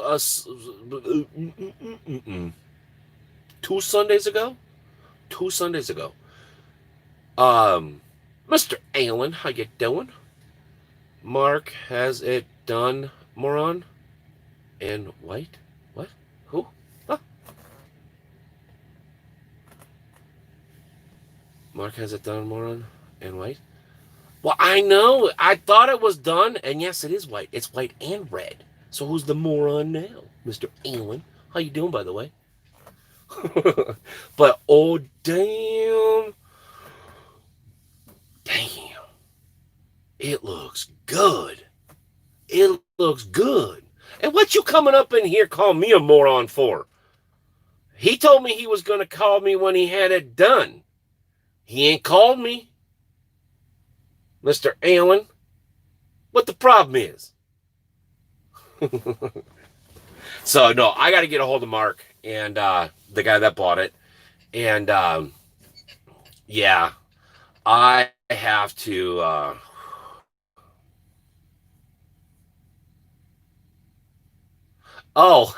2 Sundays ago. 2 Sundays ago. Um, Mr. Allen, how you doing? Mark has it done, moron. And white? What? Who? Huh? Mark has it done, moron. And white? Well, I know. I thought it was done, and yes, it is white. It's white and red. So who's the moron now, Mr. Allen? How you doing, by the way? But oh damn, it looks good. It looks good. And what you coming up in here calling me a moron for? He told me he was going to call me when he had it done. He ain't called me, Mr. Allen. What the problem is? So no, I got to get a hold of Mark and the guy that bought it, and yeah, I have to. Oh,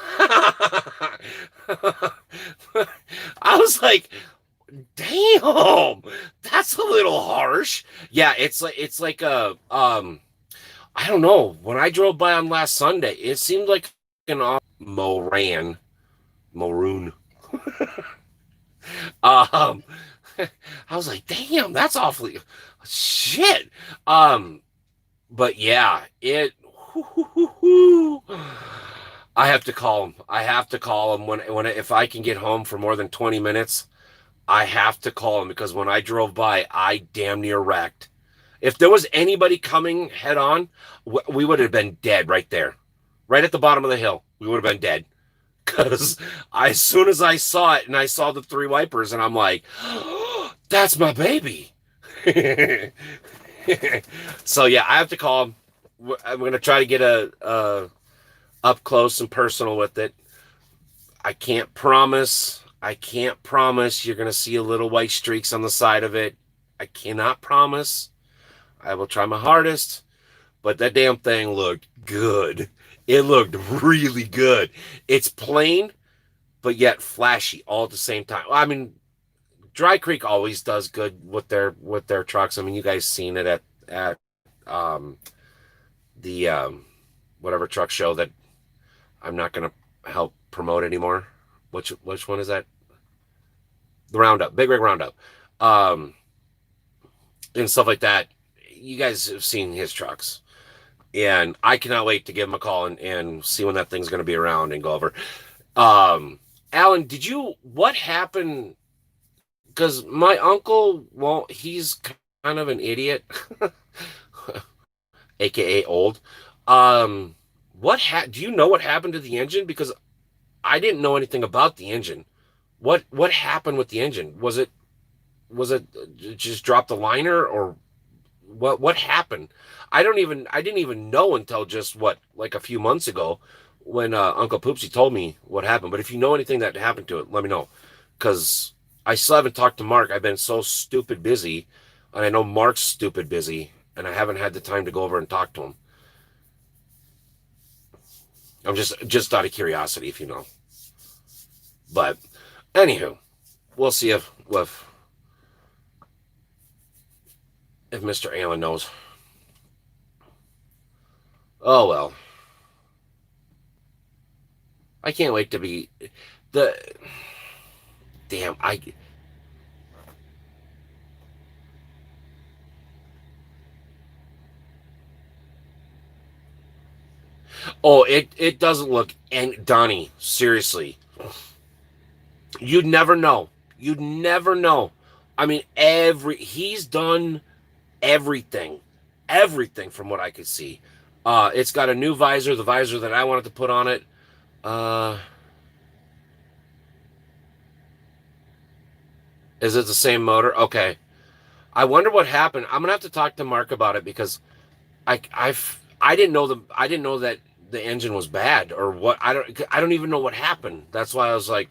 I was like, damn, that's a little harsh. Yeah, it's like a I don't know. When I drove by on last Sunday, it seemed like an Maroon. Um, I was like, damn, that's awfully shit. Um, but yeah, I have to call him. I have to call him when if I can get home for more than 20 minutes, I have to call him because when I drove by, I damn near wrecked. If there was anybody coming head on, we would have been dead right there, right at the bottom of the hill. We would have been dead because as soon as I saw it and I saw the three wipers, and I'm like, oh, that's my baby. So yeah, I have to call him. I'm gonna try to get a up close and personal with it. I can't promise. I can't promise you're gonna see a little white streaks on the side of it. I cannot promise. I will try my hardest, but that damn thing looked good. It looked really good. It's plain, but yet flashy all at the same time. I mean, Dry Creek always does good with their trucks. I mean, you guys seen it at um, the whatever truck show that I'm not gonna help promote anymore. Which one is that? The Roundup, Big Rig Roundup, um, and stuff like that. You guys have seen his trucks, and I cannot wait to give him a call and see when that thing's going to be around and go over. Alan, what happened? Because my uncle, well, he's kind of an idiot, aka old. Do you know what happened to the engine? Because I didn't know anything about the engine. What happened with the engine? Was it just drop the liner, or what happened? I didn't even know until just like a few months ago when Uncle Poopsie told me what happened. But if you know anything that happened to it, let me know, because I still haven't talked to Mark. I've been so stupid busy, and I know Mark's stupid busy, and I haven't had the time to go over and talk to him. I'm just out of curiosity, if you know. But anywho, we'll see if Mr. Allen knows. Oh well. I can't wait to be the damn I Oh, it doesn't look, and Donnie, seriously. You'd never know. You'd never know. I mean, he's done everything. Everything from what I could see. It's got a new visor, the visor that I wanted to put on it. Uh, is it the same motor? Okay. I wonder what happened. I'm gonna have to talk to Mark about it because I didn't know I didn't know that the engine was bad or what. I don't even know what happened. That's why I was like,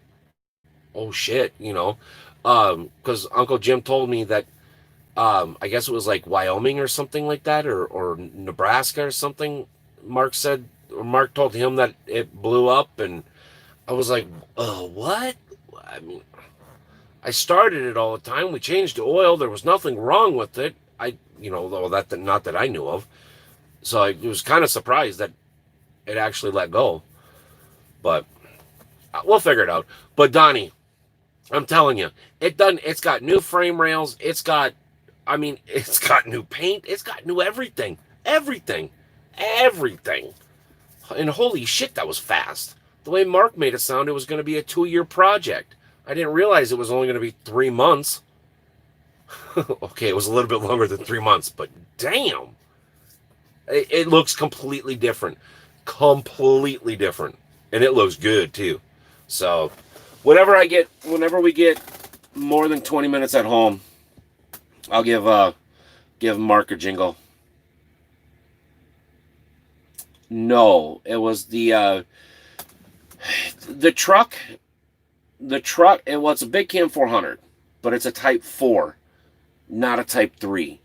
oh shit, you know, because Uncle Jim told me that I guess it was like Wyoming or something like that, or Nebraska or something. Mark said, or Mark told him that it blew up, and I was like, what? I mean, I started it all the time. We changed the oil. There was nothing wrong with it. Though that not that I knew of. So I was kind of surprised that it actually let go. But we'll figure it out. But Donnie, I'm telling you, it done. It's got new frame rails. It's got new paint. It's got new everything, everything, everything. And holy shit, that was fast. The way Mark made it sound, it was going to be a 2-year project. I didn't realize it was only going to be 3 months. Okay, it was a little bit longer than 3 months, but damn, it looks completely different, completely different, and it looks good too. So, whenever we get more than 20 minutes at home, I'll give Mark a jingle. No, it was the truck. The truck. It's a big Cam 400, but it's a Type 4, not a Type 3.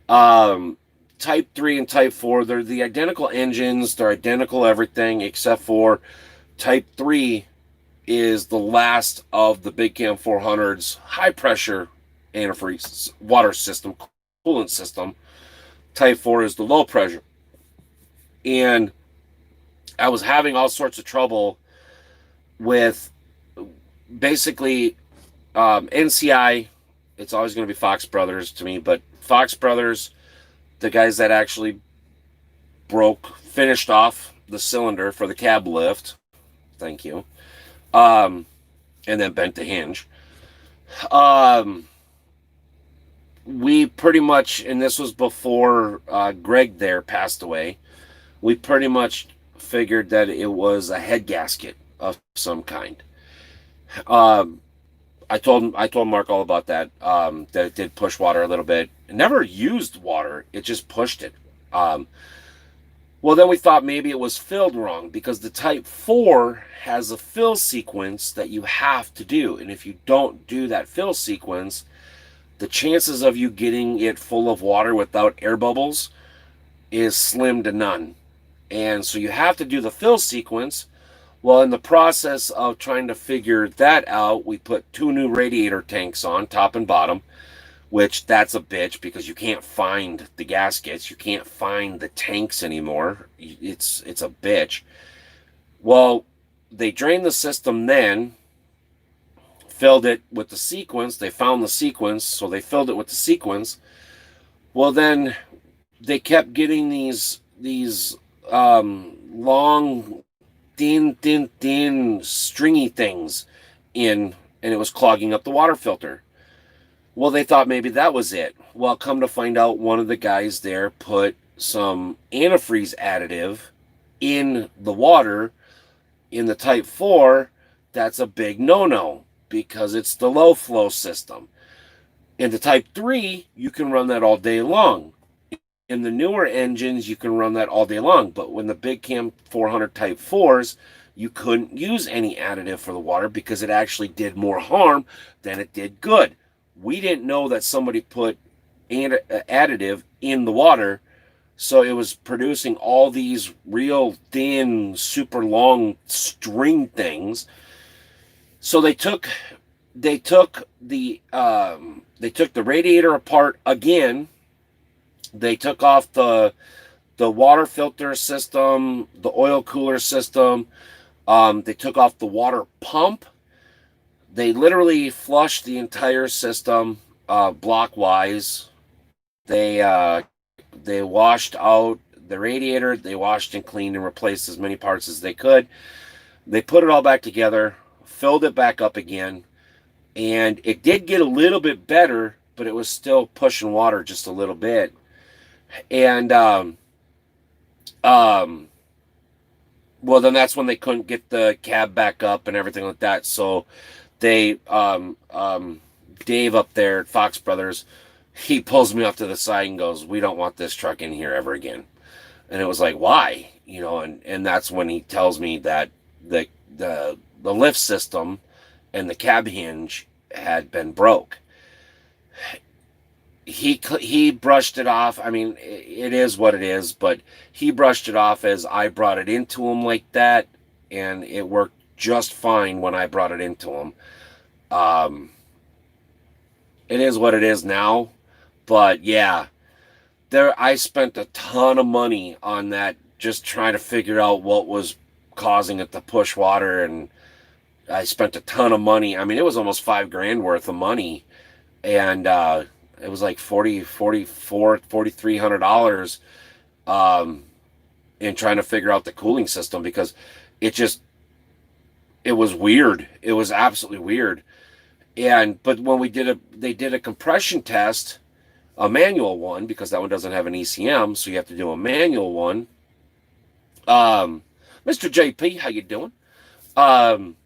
Um, Type 3 and Type 4, they're the identical engines. They're identical everything except for Type 3 is the last of the big Cam 400's high pressure antifreeze water system, coolant system. Type 4 is the low pressure. And I was having all sorts of trouble with basically NCI. It's always going to be Fox Brothers to me, but Fox Brothers, the guys that actually finished off the cylinder for the cab lift. Thank you. Um, and then bent the hinge. Um, we pretty much, and this was before Greg there passed away, we pretty much figured that it was a head gasket of some kind. Um, I told Mark all about that. That it did push water a little bit. It never used water. It just pushed it. Um, well, then we thought maybe it was filled wrong because the Type 4 has a fill sequence that you have to do, and if you don't do that fill sequence, the chances of you getting it full of water without air bubbles is slim to none. And so you have to do the fill sequence. Well, in the process of trying to figure that out, we put 2 new radiator tanks on, top and bottom, which that's a bitch because you can't find the gaskets. You can't find the tanks anymore. It's a bitch. Well, they drained the system then, filled it with the sequence. They found the sequence, so they filled it with the sequence. Well, then they kept getting these long thin stringy things in, and it was clogging up the water filter. Well, they thought maybe that was it. Well, come to find out, one of the guys there put some antifreeze additive in the water in the Type 4. That's a big no-no because it's the low flow system. In the Type 3, you can run that all day long. In the newer engines, you can run that all day long. But when the big Cam 400 Type 4s, you couldn't use any additive for the water because it actually did more harm than it did good. We didn't know that somebody put additive in the water, so it was producing all these real thin, super long string things. So they took the radiator apart again. They took off the water filter system, the oil cooler system. They took off the water pump. They literally flushed the entire system blockwise. They washed out the radiator. They washed and cleaned and replaced as many parts as they could. They put it all back together, filled it back up again, and it did get a little bit better, but it was still pushing water just a little bit. And Um, well, then that's when they couldn't get the cab back up and everything like that. So they, Dave up there at Fox Brothers, he pulls me off to the side and goes, "We don't want this truck in here ever again." And it was like, "Why?" And that's when he tells me that the the lift system and the cab hinge had been broke. He brushed it off. I mean, it is what it is, but he brushed it off as I brought it into him like that, and it worked just fine when I brought it into him. Um, it is what it is now, but yeah, there I spent a ton of money on that, just trying to figure out what was causing it to push water, and I spent a ton of money. I mean, it was almost 5 grand worth of money, and it was like 4,300 dollars um, in trying to figure out the cooling system, because it just it was weird. It was absolutely weird. And but when they did a compression test, a manual one, because that one doesn't have an ECM, so you have to do a manual one. Um, Mr. JP, how you doing? Um,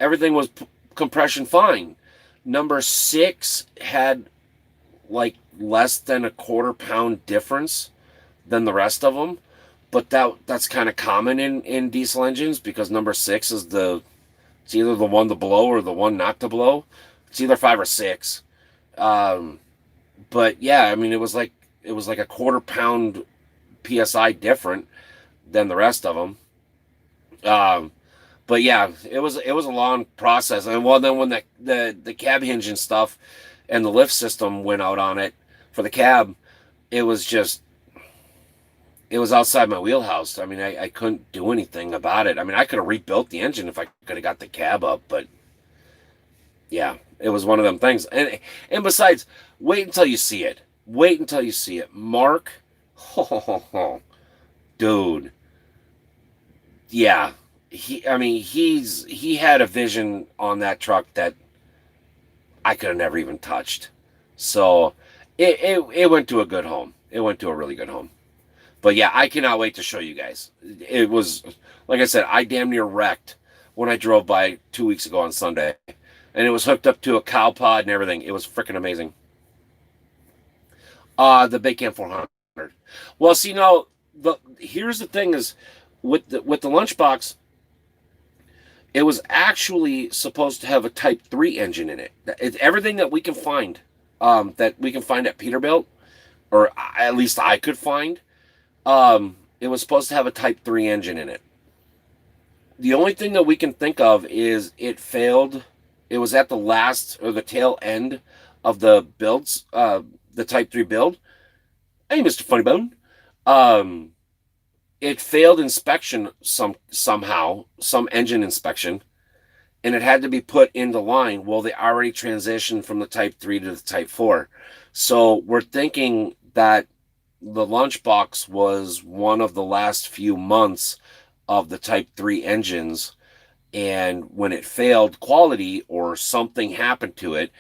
Everything was compression fine. Number six had like less than a quarter pound difference than the rest of them, but that's kind of common in diesel engines, because number six is it's either the one to blow or the one not to blow. It's either five or six. Um, but yeah, I mean, it was like a quarter pound psi different than the rest of them. Um, but yeah, it was a long process. And well, then when the cab hinge and stuff and the lift system went out on it for the cab, it was just it was outside my wheelhouse. I mean, I couldn't do anything about it. I mean, I could have rebuilt the engine if I could have got the cab up, but yeah, it was one of them things. And besides, wait until you see it. Wait until you see it. Mark, dude, yeah. I mean, he had a vision on that truck that I could have never even touched. So it went to a good home. It went to a really good home. But yeah, I cannot wait to show you guys. It was, like I said, I damn near wrecked when I drove by 2 weeks ago on Sunday. And it was hooked up to a cow pod and everything. It was freaking amazing. The Big Cam 400. Well, see, now, here's the thing is, with the lunchbox, it was actually supposed to have a Type 3 engine in it. It's everything that we can find at Peterbilt, or at least I could find. It was supposed to have a Type 3 engine in it. The only thing that we can think of is it failed. It was at the last or the tail end of the builds, the Type 3 build. Hey, Mr. Funnybone. Um, it failed inspection somehow, some engine inspection, and it had to be put into line. Well, they already transitioned from the Type 3 to the Type 4. So we're thinking that the lunchbox was one of the last few months of the Type 3 engines. And when it failed quality or something happened to it,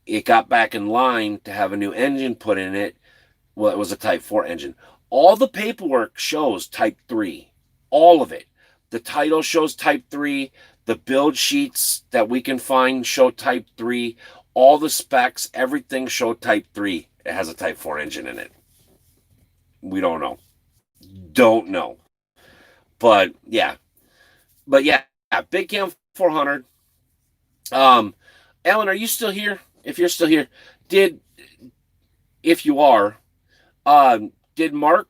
it got back in line to have a new engine put in it. Well, it was a Type 4 engine. All the paperwork shows Type 3, all of it. The title shows Type 3. The build sheets that we can find show Type 3. All the specs, everything show Type 3. It has a Type 4 engine in it. We don't know. Don't know. But yeah. But yeah, Big Cam 400. Um, Alan, are you still here? If you're still here, did if you are, did Mark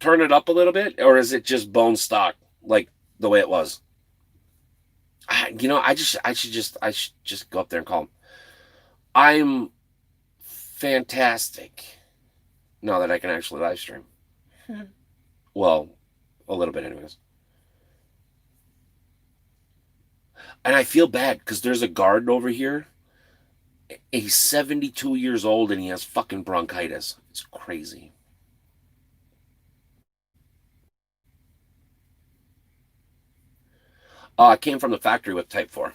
turn it up a little bit, or is it just bone stock like the way it was? I should just go up there and call him. I'm fantastic now that I can actually live stream. Well, a little bit, anyways. And I feel bad because there's a guard over here. He's 72 years old and he has fucking bronchitis. It's crazy. It came from the factory with Type 4.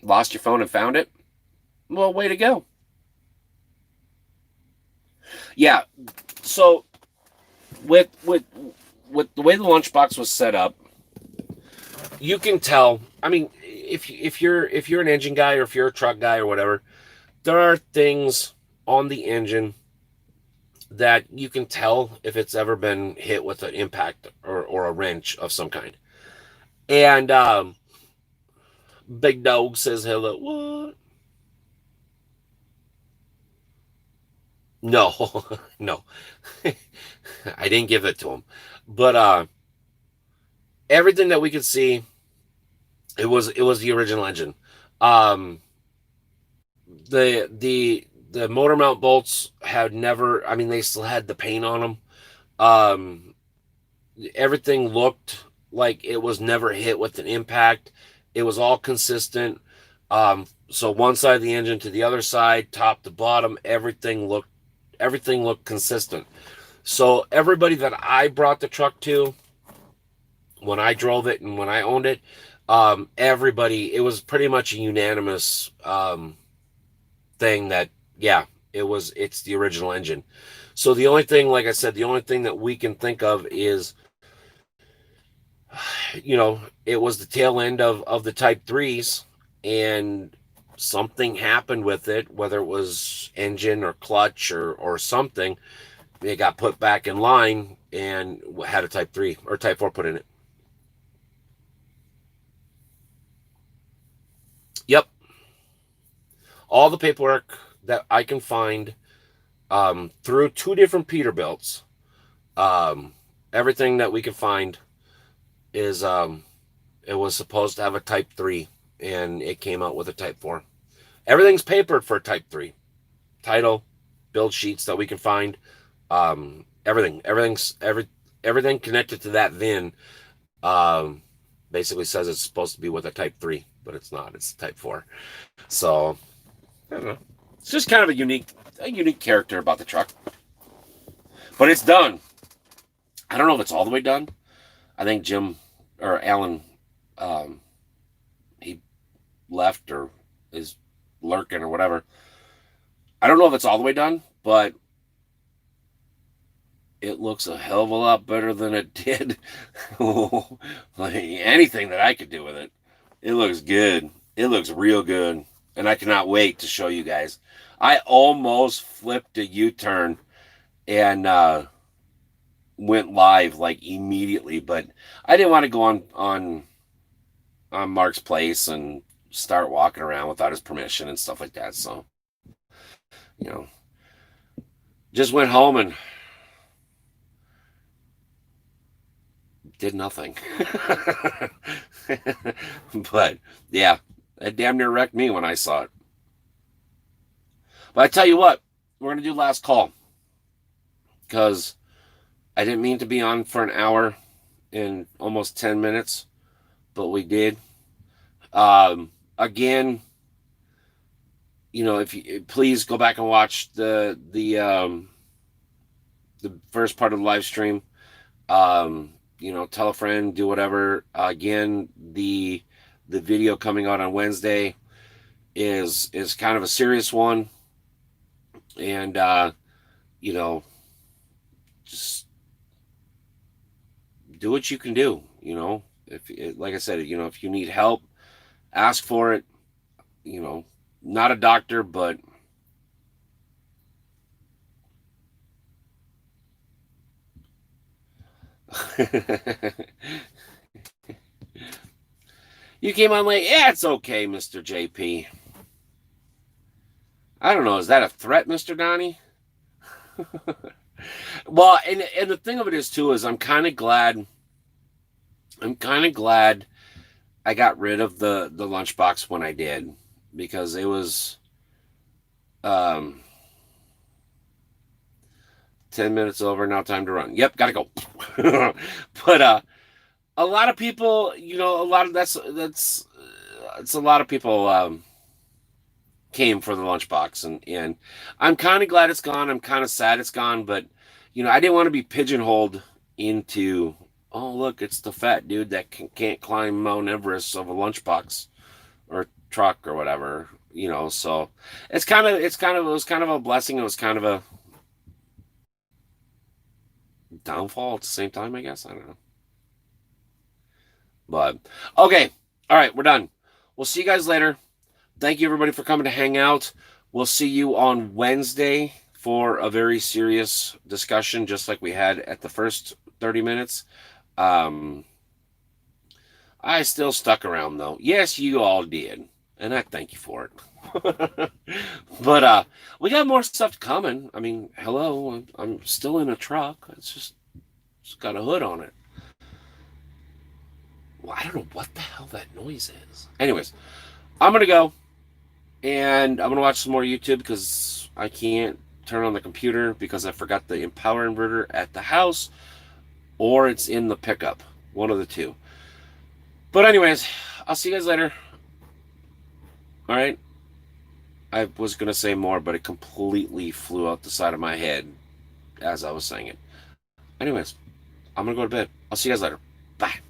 Lost your phone and found it? Well, way to go. Yeah. So with with with the way the lunchbox was set up, you can tell. I mean, if you're an engine guy or if you're a truck guy or whatever, there are things on the engine that you can tell if it's ever been hit with an impact or a wrench of some kind. And Big Dog says hello. What? No, no, I didn't give it to him. But everything that we could see, it was the original engine. Um, the motor mount bolts had never. I mean, they still had the paint on them. Um, Everything looked like it was never hit with an impact. It was all consistent. So one side of the engine to the other side, top to bottom, everything looked consistent. So everybody that I brought the truck to when I drove it and when I owned it, everybody, it was pretty much a unanimous thing that yeah, it's the original engine. So the only thing, like I said, the only thing that we can think of is it was the tail end of the Type 3s, and something happened with it, whether it was engine or clutch or something. It got put back in line and had a Type 3 or Type 4 put in it. Yep. All the paperwork that I can find through two different Peterbilts, um, everything that we can find is it was supposed to have a Type 3 and it came out with a Type 4. Everything's papered for Type 3. Title, build sheets that we can find, everything connected to that VIN um, basically says it's supposed to be with a Type 3, but it's not. It's Type 4. So, I don't know. It's just kind of a unique character about the truck. But it's done. I don't know if it's all the way done. I think Jim or Alan, um, he left or is lurking or whatever. I don't know if it's all the way done, but it looks a hell of a lot better than it did. Like anything that I could do with it. It looks good. It looks real good. And I cannot wait to show you guys. I almost flipped a U-turn and went live like immediately, but I didn't want to go on Mark's place and start walking around without his permission and stuff like that. So, you know, just went home and did nothing. But yeah, it damn near wrecked me when I saw it. But I tell you what, we're gonna do last call because I didn't mean to be on for an hour and almost 10 minutes, but we did. Again, if you please go back and watch the first part of the live stream. Tell a friend, do whatever. Again, the video coming out on Wednesday is kind of a serious one, and just do what you can do. If like I said, if you need help, ask for it. Not a doctor, but you came on late. Yeah, it's okay, Mr. JP. I don't know. Is that a threat, Mr. Donnie? Well, and the thing of it is too is I'm kind of glad. I'm kind of glad I got rid of the lunchbox when I did, because it was um 10 minutes over. Now time to run. Yep, gotta go. But a lot of people, a lot of that's it's a lot of people came for the lunchbox, and I'm kind of glad it's gone. I'm kind of sad it's gone, but I didn't want to be pigeonholed into, oh look, it's the fat dude that can't climb Mount Everest of a lunchbox or truck or whatever. So it was kind of a blessing. It was kind of downfall at the same time, I guess. I don't know. But okay. All right, we're done. We'll see you guys later. Thank you everybody for coming to hang out. We'll see you on Wednesday for a very serious discussion, just like we had at the first 30 minutes. Um, I still stuck around though. Yes, you all did. And I thank you for it. But we got more stuff coming. I mean, hello, I'm still in a truck. It's got a hood on it. Well, I don't know what the hell that noise is. Anyways, I'm gonna go and I'm gonna watch some more YouTube because I can't turn on the computer because I forgot the power inverter at the house or it's in the pickup. One of the two. But anyways, I'll see you guys later. All right. I was gonna say more, but it completely flew out the side of my head as I was saying it. Anyways, I'm gonna go to bed. I'll see you guys later. Bye.